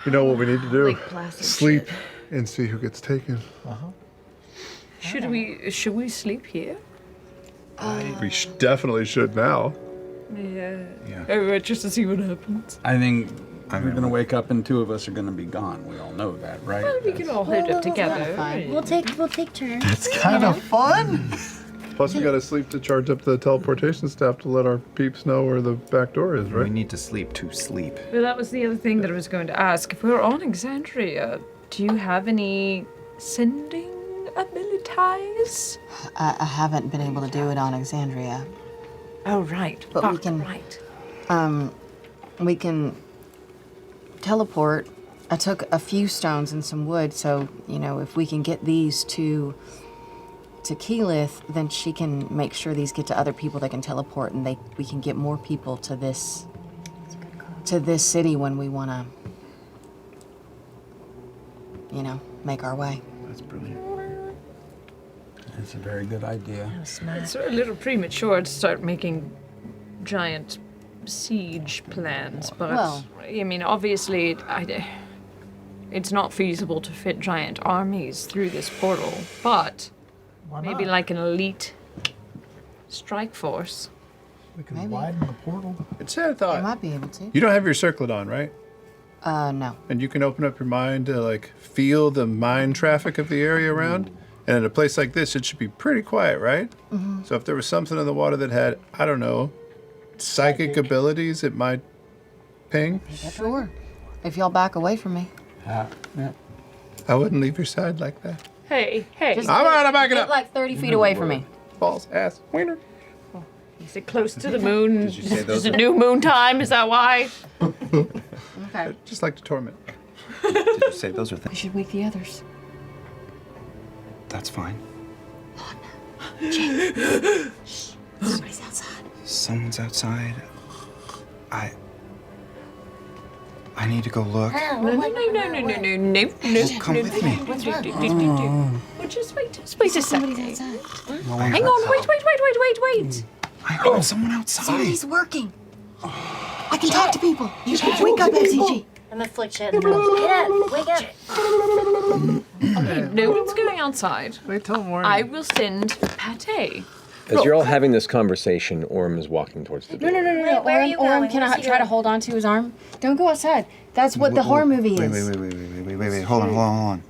You know what we need to do? Like placid Sleep shit. and see who gets taken. Should we sleep here? We definitely should now. Yeah. Just to see what happens. I think I we're mean, gonna wake up and 2 of us are gonna be gone. We all know that, right? Well, we can all head up together. We'll take turns. It's kind of fun. Plus, we gotta sleep to charge up the teleportation staff to let our peeps know where the back door is, we right? need to sleep to sleep. Well, that was the other thing that I was going to ask. If we're on Exandria, do you have any sending abilities? I haven't been able to do it on Exandria. Oh, right. But we Fuck, can- Right. We can teleport. I took a few stones and some wood, so, you know, if we can get these to Keyleth, then she can make sure these get to other people that can teleport, and we can get more people to this city when we want to, you know, make our way. That's brilliant. It's a very good idea. It's a little premature to start making giant siege plans, but Well- I mean, obviously, it's not feasible to fit giant armies through this portal, but maybe like an elite strike force. We could Maybe. widen the portal. It's a I thought. might be able to. You don't have your circlet on, right? No. And you can open up your mind to like feel the mind traffic of the area around. And in a place like this, it should be pretty quiet, right? Mm-hmm. So if there was something in the water that had, I don't know, psychic abilities, it might ping. Sure. If y'all back away from me. I wouldn't leave your side like that. Hey. Just I'm out, I'm backing get up. like 30 feet away from me. Balls, ass, wiener. Is it close to the moon? Did you say Is those it are- new moon time? Is that why? Okay. Just like to torment. Did you say those are We things? should wake the others. That's fine. Somebody's outside. Someone's outside. I need to go look. No. Come with me. Well, just wait a second. Somebody's outside. Hang on, wait. I heard someone outside. Somebody's working. I can talk to people. You can wake up, MCG. I'm gonna flick shit in the nose. Get up! Wake up! Okay, no one's going outside. Wait till morning. I will send Pate. As you're all having this conversation, Orm is walking towards the door. No. Where are you going? Can Where's I he try to going? hold on to his arm? Don't go outside. That's what the horror movie is. Wait. Hold on.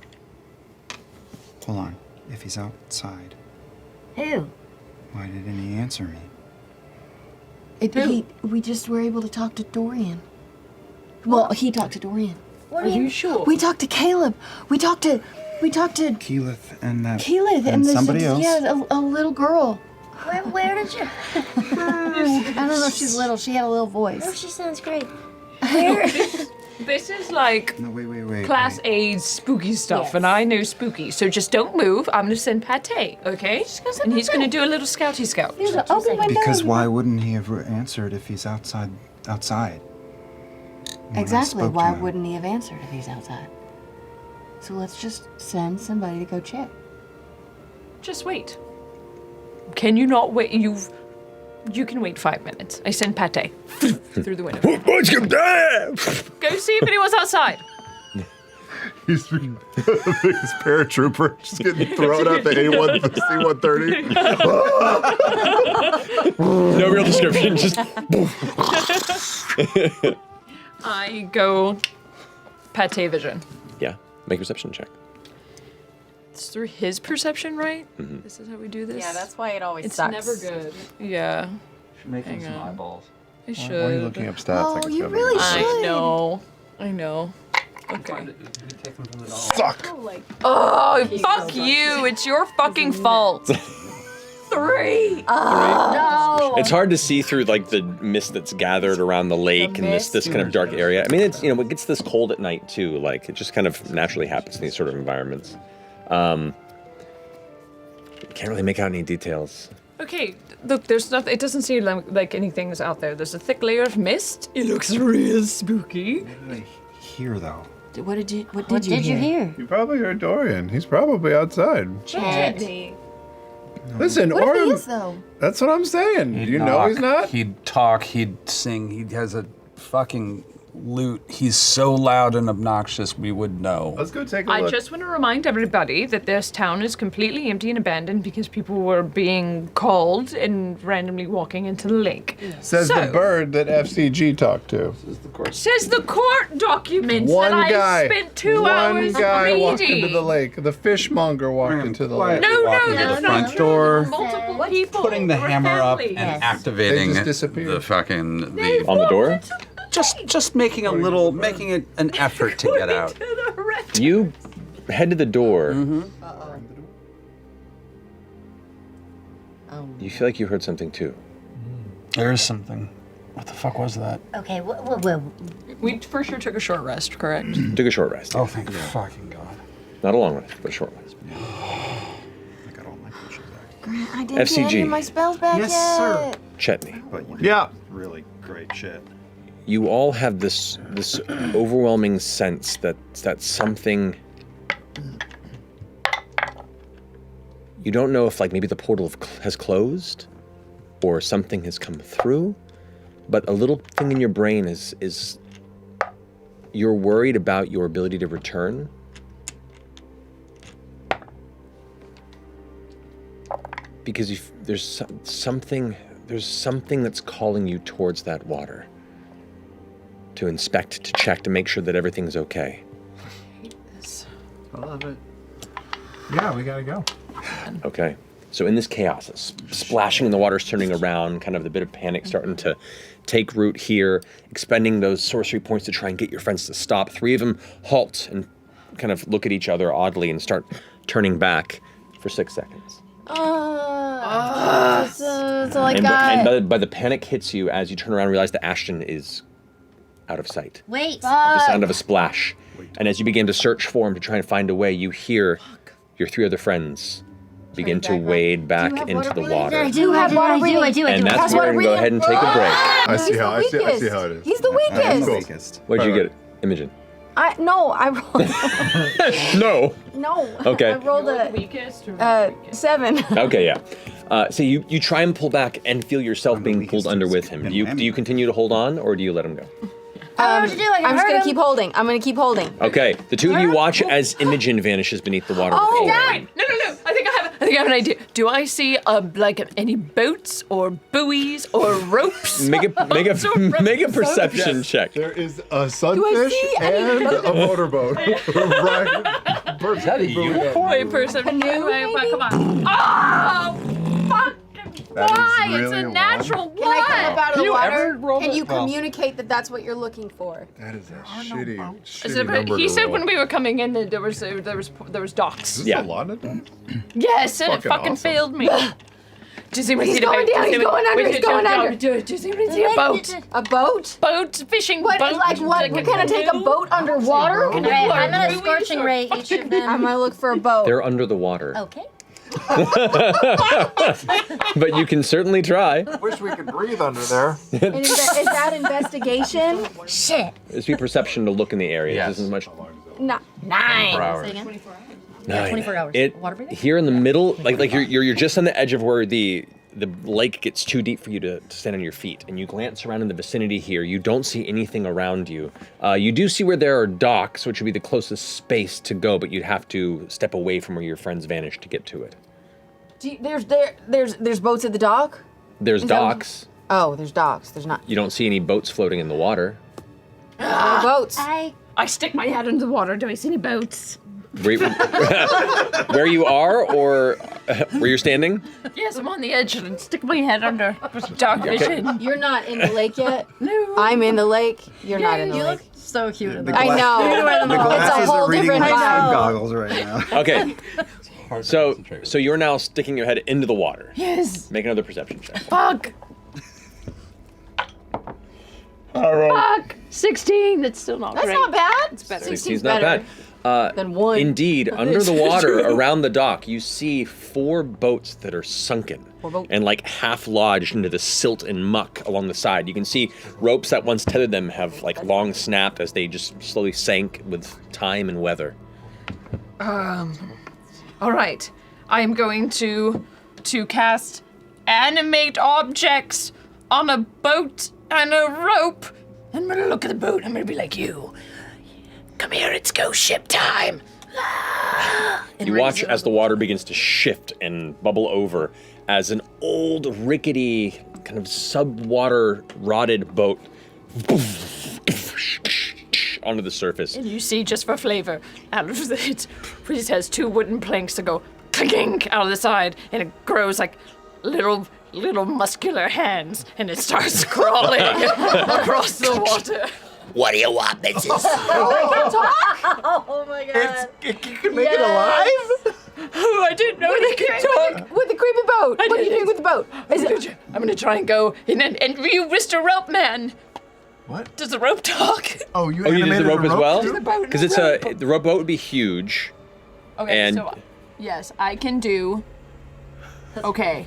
Hold on. If he's outside, Who? why didn't he answer me? We just were able to talk to Dorian. Well, he talked to Dorian. What Are do you you? sure? We talked to Caleb. We talked to Keyleth and that. Keyleth and there's somebody else. Yeah, a little girl. Where did you? I don't know if she's little. She had a little Oh, voice. she sounds great. This is like No, wait. Class A spooky stuff, and I know spooky, so just don't move. I'm gonna send Pate, okay? And he's gonna do a little scouty scout. Open my Because door. why wouldn't he have answered if he's outside? When I Exactly. spoke to Why him? wouldn't he have answered if he's outside? So let's just send somebody to go check. Just wait. Can you not wait? You can wait 5 minutes. I send Pate through the window. What's your dad? Go see if anyone's outside. He's the biggest paratrooper just getting thrown out the A1, the C-130. No real description, just I go Pate vision. yeah. Make a perception check. It's through his perception, right? This is how we do this. Yeah, that's why it always It's sucks. never good. Yeah, Should make him Hang some on. eyeballs. I should. Why are you looking up stats? Oh, like it's you nobody really knows? should. I know. Okay. Take them from the doll. Fuck! Oh, fuck you! It's your fucking fault. 3. No. It's hard to see through like the mist that's gathered around the lake and this kind of dark area. I mean, it's it gets this cold at night too. Like it just kind of naturally happens in these sort of environments. Can't really make out any details. Okay, look, there's nothing. It doesn't seem like anything's out there. There's a thick layer of mist. It looks real spooky. Here though. What did you hear? You probably heard Dorian. He's probably outside. Chet. Listen, What if he Orm. is, though? That's what I'm saying. You know he's not. He'd talk, he'd sing, he has a fucking lute. He's so loud and obnoxious, we would know. Let's go take a I look. just want to remind everybody that this town is completely empty and abandoned because people were being called and randomly walking into the lake. Says the bird that FCG talked to. Says the court documents One that guy. I spent 2 hours One guy reading. walked into the lake. The fishmonger walked into the lake. No, Walking to the front door, Multiple people. putting the were hammer up families. and activating They just disappeared. the fucking On the door? just making it an effort to get out. You head to the door. You feel like you heard something too. There is something. What the fuck was that? Okay, We for sure took a short rest, correct? Took a short rest. Oh, thank fucking God. Not a long rest, but a short rest. I got all my potions back. I didn't get any FCG. of my spells back Yes, yet. sir. Chetney. But you Yeah. really great shit. You all have this overwhelming sense that something. You don't know if maybe the portal has closed, or something has come through, but a little thing in your brain is you're worried about your ability to return. Because there's something that's calling you towards that water. To inspect, to check, to make sure that everything's okay. I love it. Yeah, we gotta go. Okay. So in this chaos, it's splashing in the water's turning around, kind of the bit of panic starting to take root here, expending those sorcery points to try and get your friends to stop. 3 of them halt and kind of look at each other oddly and start turning back for 6 seconds. That's all I got. And by the panic hits you as you turn around and realize that Ashton is out of sight. Wait. The sound of a splash. And as you begin to search for him to try and find a way, you hear your 3 other friends begin to wade back into the water. I do have water breathing. I do. And that's where we're going to go ahead and take a break. I see how it is. He's the weakest. What'd you get, Imogen? I rolled. No. No. Okay. I rolled a Weakest or 7. Okay, yeah. So you try and pull back and feel yourself being pulled under with him. Do you continue to hold on, or do you let him go? I don't know what to do. I'm just gonna keep holding. I'm gonna keep holding. Okay, the 2 of you watch as Imogen vanishes beneath the water. Oh, Wait, no. I think I have an idea. Do I see any boats or buoys or ropes? Make a perception check. There is a sunfish and a motorboat. Right. Is that a unicorn? Wait, person. Wait, come on. Oh, fuck. Why? It's a natural Can I come up out of the You water ever rolled and it? you Well- communicate that that's what you're looking for? That is a shitty So, number he to said roll. when we were coming in that there was docks. Is this Yeah. a Laudna? Yes, and it Fucking fucking awesome. failed me. Does anyone He's see the going boat? down, he's going under, he's going under. Does anyone see a boat? A boat? Boat, fishing What? boat. Like what? We're gonna take a boat underwater? All right, I'm gonna scorching ray each of them. I'm gonna look for a boat. They're under the water. Okay. But you can certainly try. Wish we could breathe under there. And is that investigation? Shit. It's your perception to look in the area. Yes. This isn't much. No. 9. hours. Say again? 9. 24 hours. It, Water breathing? here in the middle, like you're just on the edge of where the lake gets too deep for you to stand on your feet, and you glance around in the vicinity here. You don't see anything around you. You do see where there are docks, which would be the closest space to go, but you'd have to step away from where your friends vanished to get to it. There's boats at the dock? There's Is that what- docks. Oh, there's docks. There's not. You don't see any boats floating in the water. No boats. I stick my head into the water. Do I see any boats? Where you are, or where you're standing? Yes, I'm on the edge and stick my head under. Dark vision. You're not in the lake yet. No. I'm in the lake. You're not in the lake. So cute. I know. The It's a glasses whole are reading different like vibe. swim goggles right now. Okay. So you're now sticking your head into the water. Yes. Make another perception check. Fuck. All right. Fuck. 16. That's still not That's great. not bad. It's better. 16's not bad. than one. Indeed, under the water around the dock, you see 4 boats that are sunken and like half lodged into the silt and muck along the side. You can see ropes that once tethered them have like long snapped as they just slowly sank with time and weather. All right. I am going to cast animate objects on a boat and a rope. I'm gonna look at the boat. I'm gonna be like, you, come here. It's ghost ship time. You watch as the water begins to shift and bubble over as an old, rickety, kind of sub-water rotted boat onto the surface. And you see, just for flavor, out of it has 2 wooden planks that go clink out of the side, and it grows like little muscular hands, and it starts crawling across the water. What do you want, Mrs.? Oh my god. You can make it alive? Oh, I didn't know they could talk. With the creepy boat. What are you doing with the boat? I'm gonna try and go, and you, Mr. Rope Man. What? Does the rope talk? Oh, you Oh, you did animated the rope as well? The boat Because and the rope boat would be huge. Okay, And- so yes, I can do. Okay.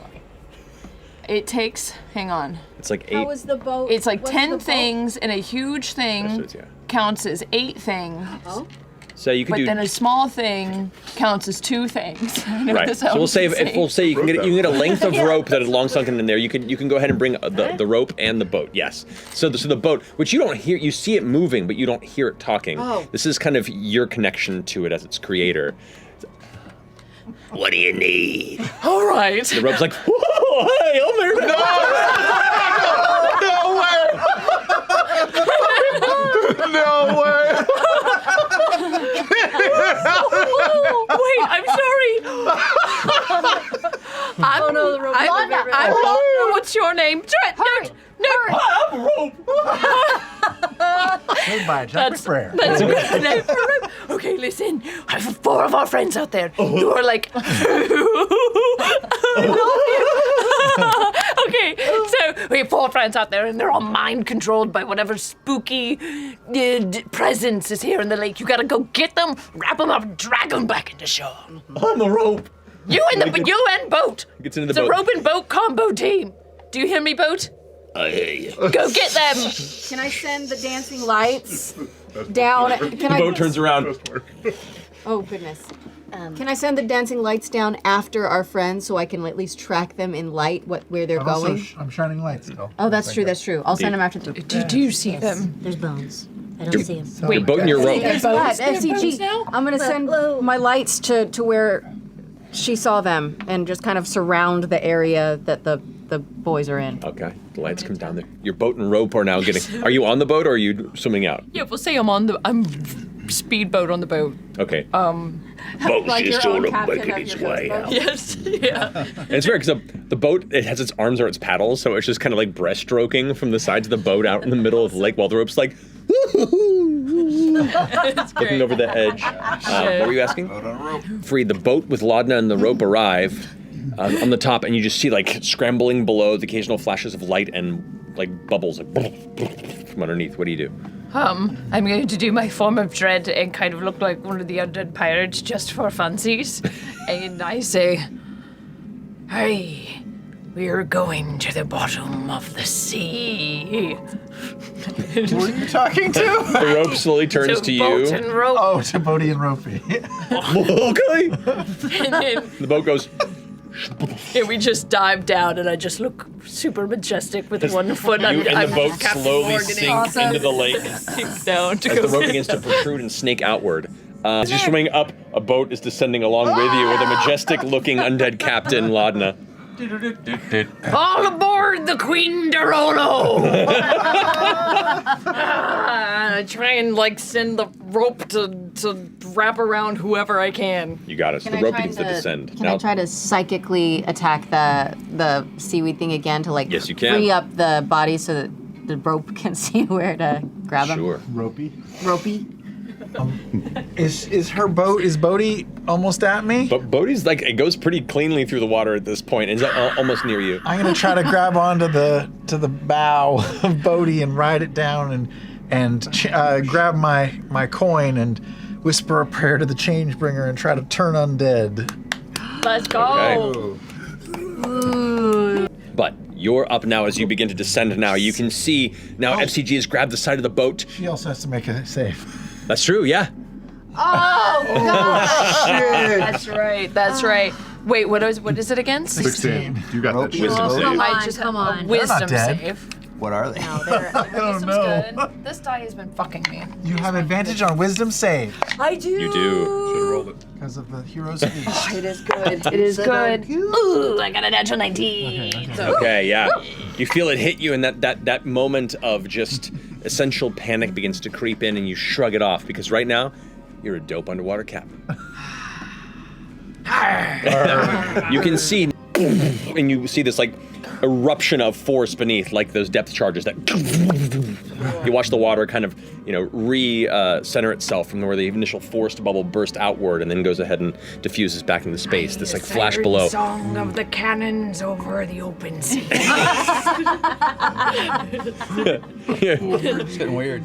It takes. Hang on. It's like 8. How was the boat? It's like what's 10 the boat? things, and a huge thing Yeah. counts as 8 things. Oh. So you can But do then a small thing counts as 2 things. I know right. this So we'll sounds say insane. if we'll say you can get a length of rope that is long sunken in there. You can go ahead and bring the rope and the boat. Yes. So the boat, which you don't hear, you see it moving, but you don't hear it talking. Oh. This is kind of your connection to it as its creator. What do you need? All right. The rope's like, whoa, hey, I'm there. No way! Wait, I'm sorry. Oh no, the rope. I'm Laudna. What's your name? No. Goodbye, Jack McBrayer. That's a good name for a rope. Okay, listen. I have 4 of our friends out there who are like. Okay, so we have 4 friends out there, and they're all mind controlled by whatever spooky presence is here in the lake. You gotta go get them, wrap them up, drag them back into shore. On the rope. You and boat. Gets into It's the a boat. rope and boat combo team. Do you hear me, boat? I hear you. Go get them. Can I send the dancing lights down? The boat turns around. Oh goodness. Can I send the dancing lights down after our friends so I can at least track them in light where they're going? I'm shining lights still. Oh, that's true. That's true. I'll send them after the. Do you see them? There's bones. I don't see them. Your boat and your rope. FCG. I'm gonna send my lights to where she saw them and just kind of surround the area that the boys are in. Okay, the lights come down there. Your boat and rope are now getting. Are you on the boat or are you swimming out? Yeah, we'll say I'm speedboat on the boat. Okay. Boat's Like just your own sort of captain making of its your way boat. out. Yes. Yeah. And it's weird because the boat, it has its arms or its paddles, so it's just kind of like breaststroking from the sides of the boat out in the middle of the lake while the rope's like looking over the edge. What were you asking? Free the boat with Laudna and the rope arrive on the top, and you just see like scrambling below the occasional flashes of light and like bubbles like from underneath. What do you do? I'm going to do my form of dread and kind of look like one of the undead pirates just for funsies. And I say, hey, we are going to the bottom of the sea. Who are you talking to? The rope slowly turns to boat you. and rope. Oh, to Bodhi and Ropey. Okay. And then The boat goes. and we just dive down, and I just look super majestic with 1 foot. You and the I'm boat Captain slowly Morgan-ing sink into the lake down to as go the rope get begins to protrude and snake outward. As you're swimming up, a boat is descending along with you with a majestic-looking undead captain, Laudna. All aboard the Queen Dorolo! I try and send the rope to wrap around whoever I can. You got it. So the rope begins to descend. Can I try to psychically attack the seaweed thing again to Yes, you can. free up the body so that the rope can see where to grab him? Sure. Ropey. Ropey. Is Bodhi almost at me? But Bodhi's it goes pretty cleanly through the water at this point, and is almost near you. I'm gonna try to grab onto the bow of Bodhi and ride it down and grab my coin and whisper a prayer to the Changebringer and try to turn undead. Let's go. But you're up now as you begin to descend now. You can see now FCG has grabbed the side of the boat. She also has to make it safe. That's true, yeah. Oh, gosh. Shit. That's right. That's right. Wait, what is it again? 16. You got that shit. Wisdom save. Come on. Wisdom dead. save. What are they? No, they're, I don't know. Good. This die has been fucking me. You have advantage on wisdom save I do. You do. Should have rolled it. because of the hero's speech. It is good. It is good. Ooh, I got a natural 19. Okay, yeah. You feel it hit you, and that moment of just essential panic begins to creep in, and you shrug it off because right now you're a dope underwater captain. You can see, and you see this like eruption of force beneath, like those depth charges that you watch the water kind of, re-center itself from where the initial forced bubble burst outward and then goes ahead and diffuses back into space. This like flash below. Song of the cannons over the open sea. It's getting weird.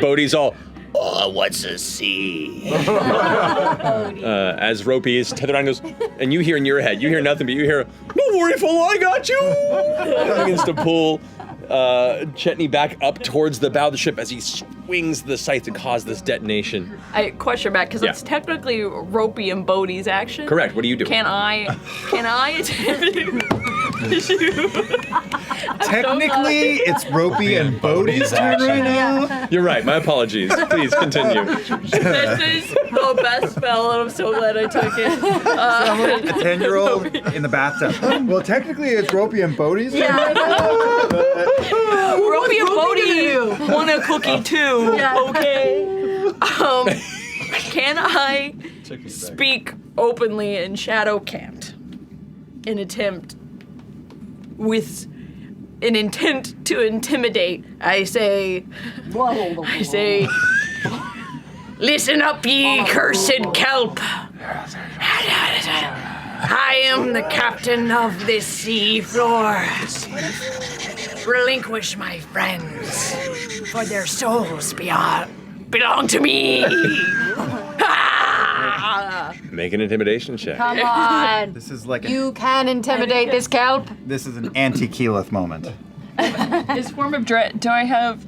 Bodhi's all, Oh, what's a sea? as Ropey is tethered on goes, and you hear in your head, you hear nothing, but you hear, "Don't worry, fool, I got you!" And begins to pull Chetney back up towards the bow of the ship as he swings the sight to cause this detonation. I question back because it's technically Ropey and Bodhi's action. Correct. What do you do? Can I attempt Technically, it's Ropey and Bodhi's turn right now. You're right. My apologies. Please continue. This is the best spell, and I'm so glad I took it. A 10-year-old in the bathtub. Well, technically, it's Ropey and Bodhi's turn right now. Ropey and Bodhi want a cookie too. Okay. Can I speak openly in Shadow Cant? With an intent to intimidate, I say, listen up, ye cursed kelp. I am the captain of this sea floor. Relinquish my friends, for their souls belong to me. Make an intimidation check. Come on. This is like You can intimidate this kelp. this is an anti-Keyleth moment. Is form of dread? Do I have?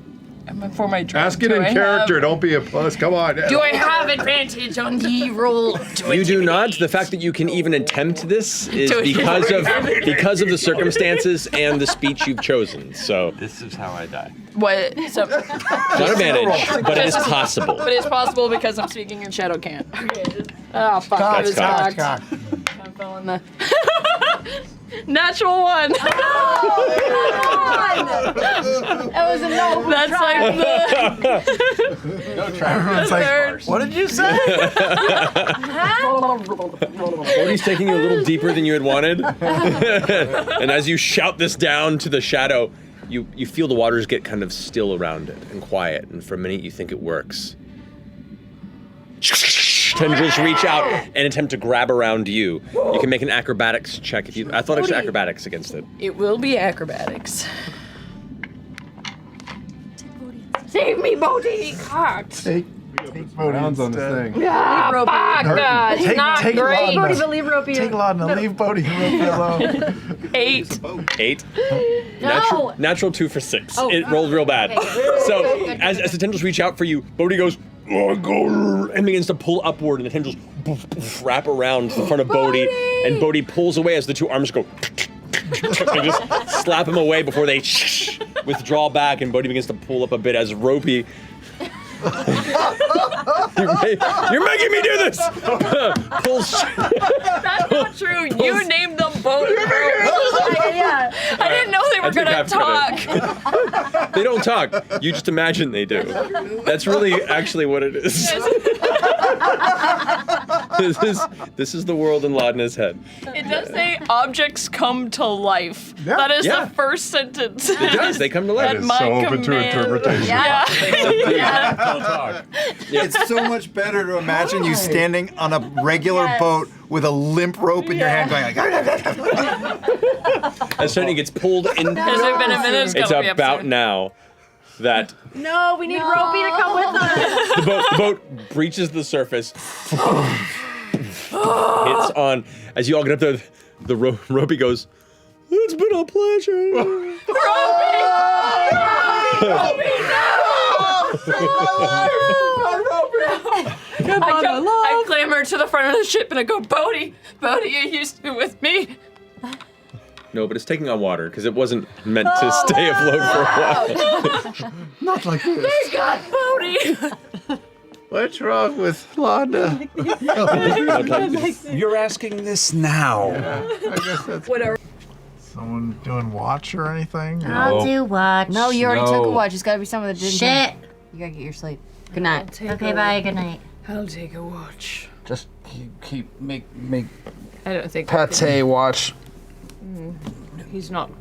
For my dread? Ask it in character. Don't be a puss. Come on. Do I have advantage on the roll? You do not. The fact that you can even attempt this is because of the circumstances and the speech you've chosen. So This is how I die. What? So, not advantage, but it is possible. but it's possible because I'm speaking in Shadow Cant. Okay. Oh fuck! I was Cocked. cocked. I fell in the natural one. That was a no. That's like the. Everyone's like, third. what did you say? Bodhi's taking you a little deeper than you had wanted. And as you shout this down to the shadow, you feel the waters get kind of still around it and quiet, and for a minute you think it works. Tendrils reach out and attempt to grab around you. You can make an acrobatics check if you. Athletics or acrobatics against it. It will be acrobatics. Save me, Bodhi! Cocked. Take rounds on this thing. Ah, fuck! It's not take great. Laudna. Believe Ropey. Take Laudna, leave Bodhi and Ropey alone. 8. 8. No. Natural 2 for 6. It rolled real bad. So as the tendrils reach out for you, Bodhi goes, "Oh, go," and begins to pull upward, and the tendrils wrap around the front of Bodhi, and Bodhi pulls away as the two arms go and just slap him away before they withdraw back, and Bodhi begins to pull up a bit as Ropey. You're making me do this! Pulls. That's not true. You named them both. Yeah. I didn't know they were I think I gonna have talk. They don't talk. You just imagine they do. That's really actually what it is. This is the world in Laudna's head. It does say objects come to life. That is Yeah. the first sentence. It does. They come to life. At It's my so open to command. interpretation. Yeah. Don't talk. It's so much better to imagine you standing on a regular boat with a limp rope in your hand going like... As Tony gets pulled in. Has it been a minute? It's gotta be about episode. now. that No, we need Ropey to come with us. the boat breaches the surface, hits on. As you all get up there, the Ropey goes, "It's been a pleasure." I clamber to the front of the ship and I go, Bodhi, you used to be with me. No, but it's taking on water because it wasn't meant to stay afloat for a while. Not like this. Thank God, Bodhi. What's wrong with Laudna? You're asking this now. I guess that's Whatever. Someone doing watch or anything? I'll do watch. No, you already took a No. watch. It's got to be someone that didn't. Shit. You gotta get your sleep. Good night. Okay, bye. Good night. I'll take a watch. Just keep make I don't think I can- Pate watch. He's not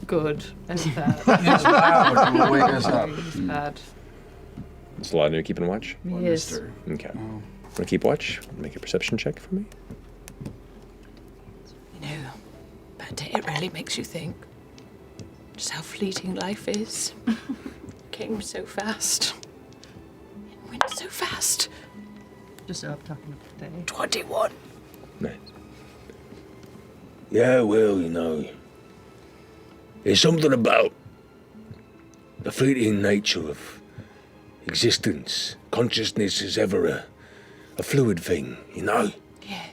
good and bad. He's loud. He will wake us up. He's bad. It's a lot of you keeping watch. He is. Okay. Want to keep watch? Make a perception check for me. You know, Pate, it really makes you think just how fleeting life is. Came so fast. It went so fast. Just up talking to Pate. 21. Nice. Yeah, well, you know, there's something about the fleeting nature of existence. Consciousness is ever a fluid thing, you know? Yeah.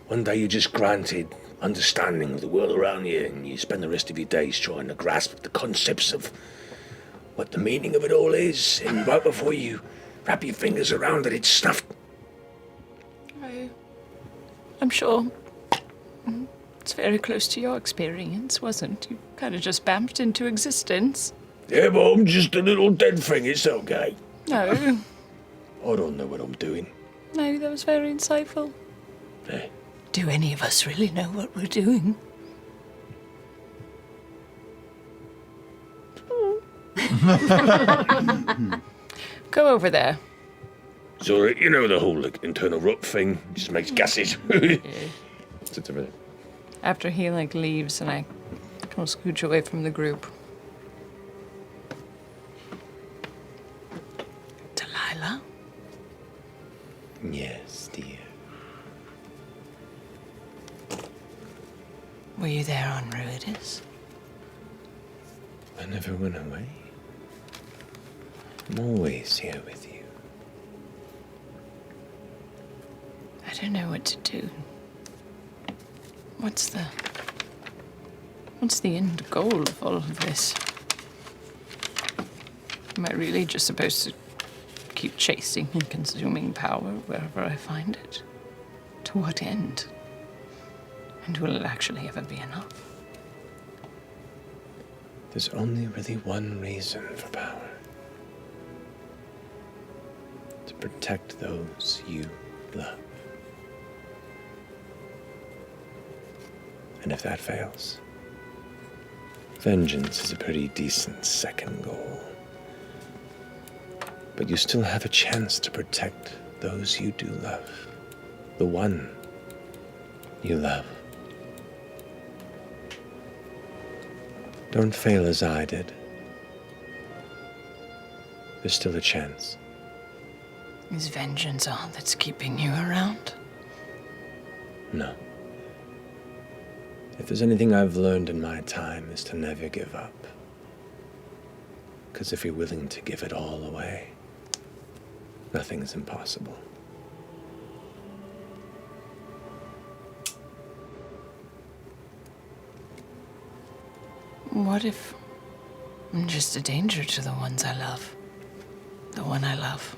One day you're just granted understanding of the world around you, and you spend the rest of your days trying to grasp the concepts of what the meaning of it all is, and right before you wrap your fingers around it, it's snuffed. I'm sure it's very close to your experience, wasn't it? You kind of just bumped into existence. Yeah, but I'm just a little dead thing, it's okay. No, I don't know what I'm doing. no, that was very insightful. Eh? Do any of us really know what we're doing? Go over there. So, you know the whole like, internal rut thing just makes gases. Sits over there. After he leaves and I kind of scooch away from the group. Delilah? Yes, dear. Were you there on Ruidus? I never went away. I'm always here with you. I don't know what to do. What's the end goal of all of this? Am I really just supposed to keep chasing and consuming power wherever I find it? To what end? And will it actually ever be enough? There's only really one reason for power. To protect those you love. And if that fails, vengeance is a pretty decent second goal. But you still have a chance to protect those you do love. The one you love. Don't fail as I did. There's still a chance. Is vengeance all that's keeping you around? No. If there's anything I've learned in my time is to never give up. Because if you're willing to give it all away, nothing is impossible. What if I'm just a danger to the ones I love? The one I love.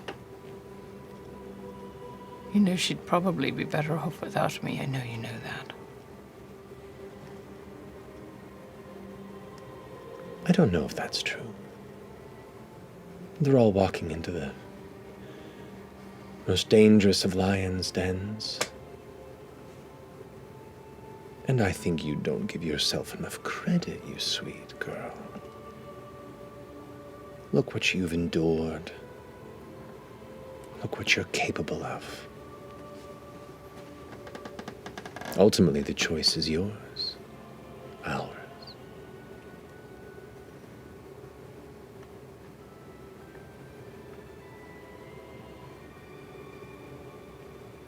You know she'd probably be better off without me. I know you know that. I don't know if that's true. They're all walking into the most dangerous of lions' dens. And I think you don't give yourself enough credit, you sweet girl. Look what you've endured. Look what you're capable of. Ultimately, the choice is yours. Ours.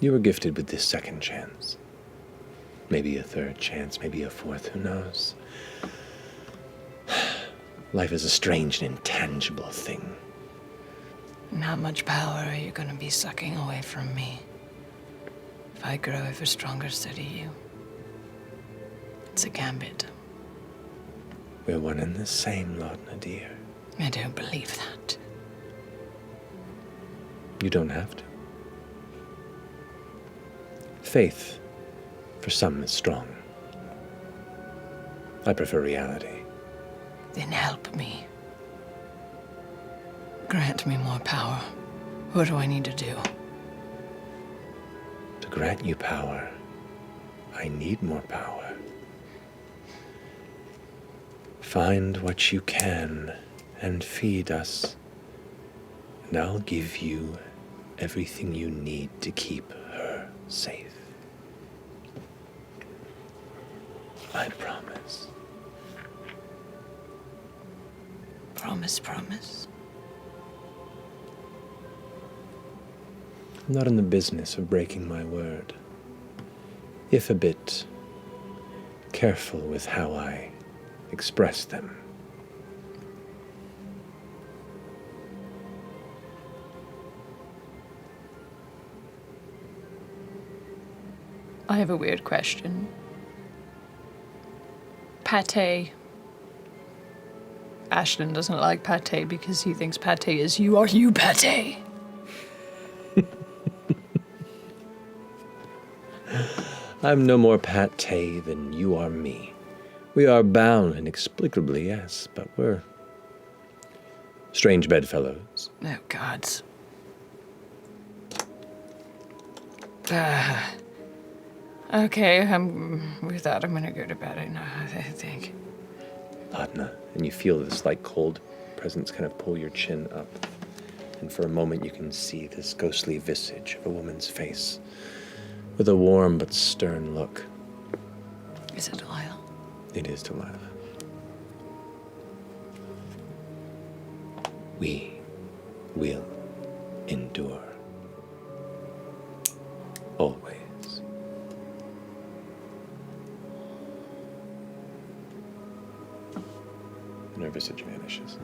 You were gifted with this second chance. Maybe a third chance, maybe a fourth, who knows? Life is a strange and intangible thing. And how much power are you going to be sucking away from me? If I grow ever stronger, so do you. It's a gambit. We're one and the same, Laudna, dear. I don't believe that. You don't have to. Faith, for some, is strong. I prefer reality. Then help me. Grant me more power. What do I need to do? To grant you power, I need more power. Find what you can and feed us, and I'll give you everything you need to keep her safe. I promise. Promise, promise. I'm not in the business of breaking my word, if a bit careful with how I express them. I have a weird question. Pate. Ashton doesn't like pate because he thinks pate is you. Are you pate? I'm no more pate than you are me. We are bound inexplicably, yes, but we're strange bedfellows. Oh, gods. Okay, with that, I'm gonna go to bed now, I think. Laudna, and you feel this like cold presence kind of pull your chin up. And for a moment you can see this ghostly visage of a woman's face with a warm but stern look. Is it Delilah? It is Delilah. We will endure. Always. And her visage vanishes.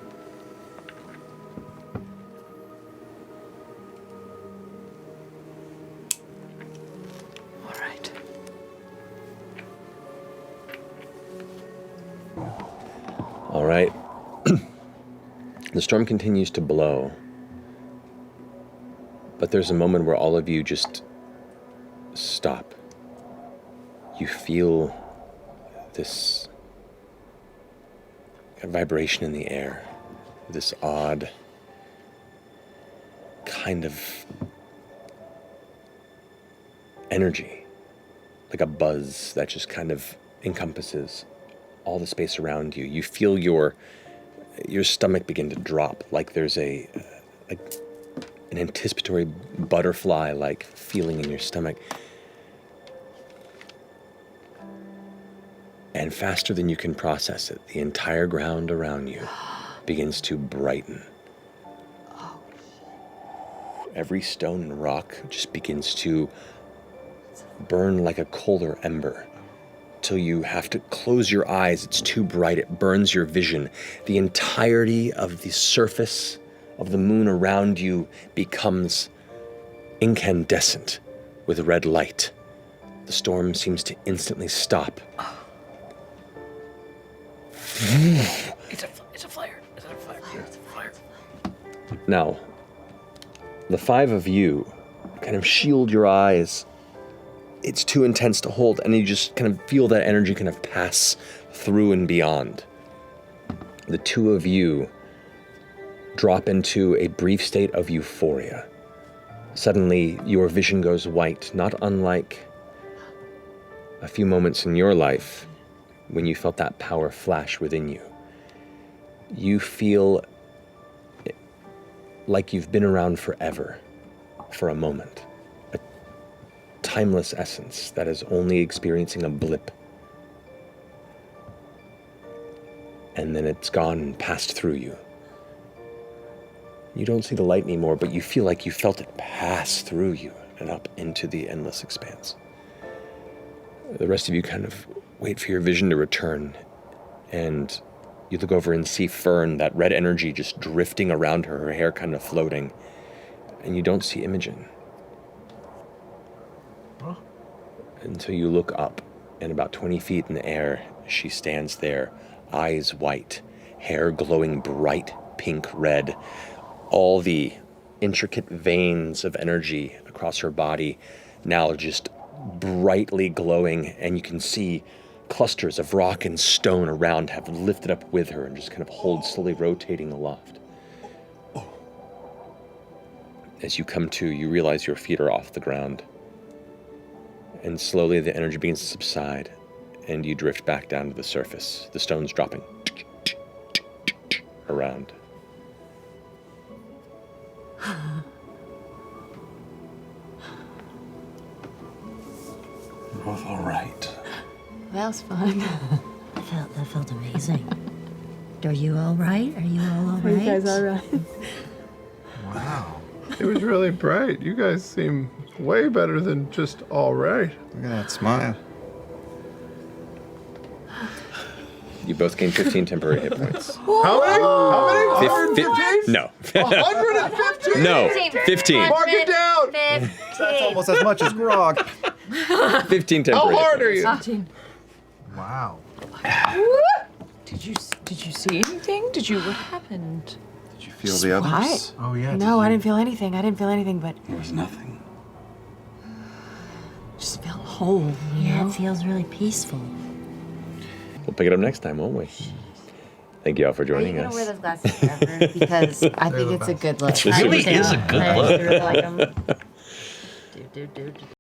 All right. All right. The storm continues to blow, but there's a moment where all of you just stop. You feel this vibration in the air, this odd kind of energy, like a buzz that just kind of encompasses all the space around you. You feel your stomach begin to drop, like there's an anticipatory butterfly-like feeling in your stomach. And faster than you can process it, the entire ground around you begins to brighten. Every stone and rock just begins to burn like a colder ember till you have to close your eyes. It's too bright. It burns your vision. The entirety of the surface of the moon around you becomes incandescent with red light. The storm seems to instantly stop. It's a flare. It's a flare. It's a flare. Now, the five of you kind of shield your eyes. It's too intense to hold, and you just kind of feel that energy kind of pass through and beyond. The two of you drop into a brief state of euphoria. Suddenly, your vision goes white, not unlike a few moments in your life when you felt that power flash within you. You feel like you've been around forever for a moment. A timeless essence that is only experiencing a blip. And then it's gone and passed through you. You don't see the light anymore, but you feel like you felt it pass through you. and up into the endless expanse. The rest of you kind of wait for your vision to return, and you look over and see Fern, that red energy just drifting around her hair kind of floating, and you don't see Imogen. Huh? Until you look up, and about 20 feet in the air, she stands there, eyes white, hair glowing bright pink red, all the intricate veins of energy across her body now just brightly glowing, and you can see clusters of rock and stone around have lifted up with her and just kind of hold slowly rotating aloft. As you come to, you realize your feet are off the ground, and slowly the energy begins to subside, and you drift back down to the surface, the stones dropping around. We're both all right. That was fun. That felt amazing. Are you all right? Are you all Are right? you guys all right? Wow. It was really bright. You guys seem way better than just all right. Look at that smile. You both gain 15 temporary hit points. How many? How many? 115? No. 115? No, 15. Mark it down. That's almost as much as grog. 15 temporary How hit hard are points. you? Wow. Did you see anything? What happened? Did you feel the others? Oh, yeah. No, I didn't feel anything. I didn't feel anything, but There was nothing. just felt whole. Yeah, it feels really peaceful. We'll pick it up next time, won't we? Thank you all for joining us. wear those glasses forever? Because I think it's a good look. It really is a good I look. really like them.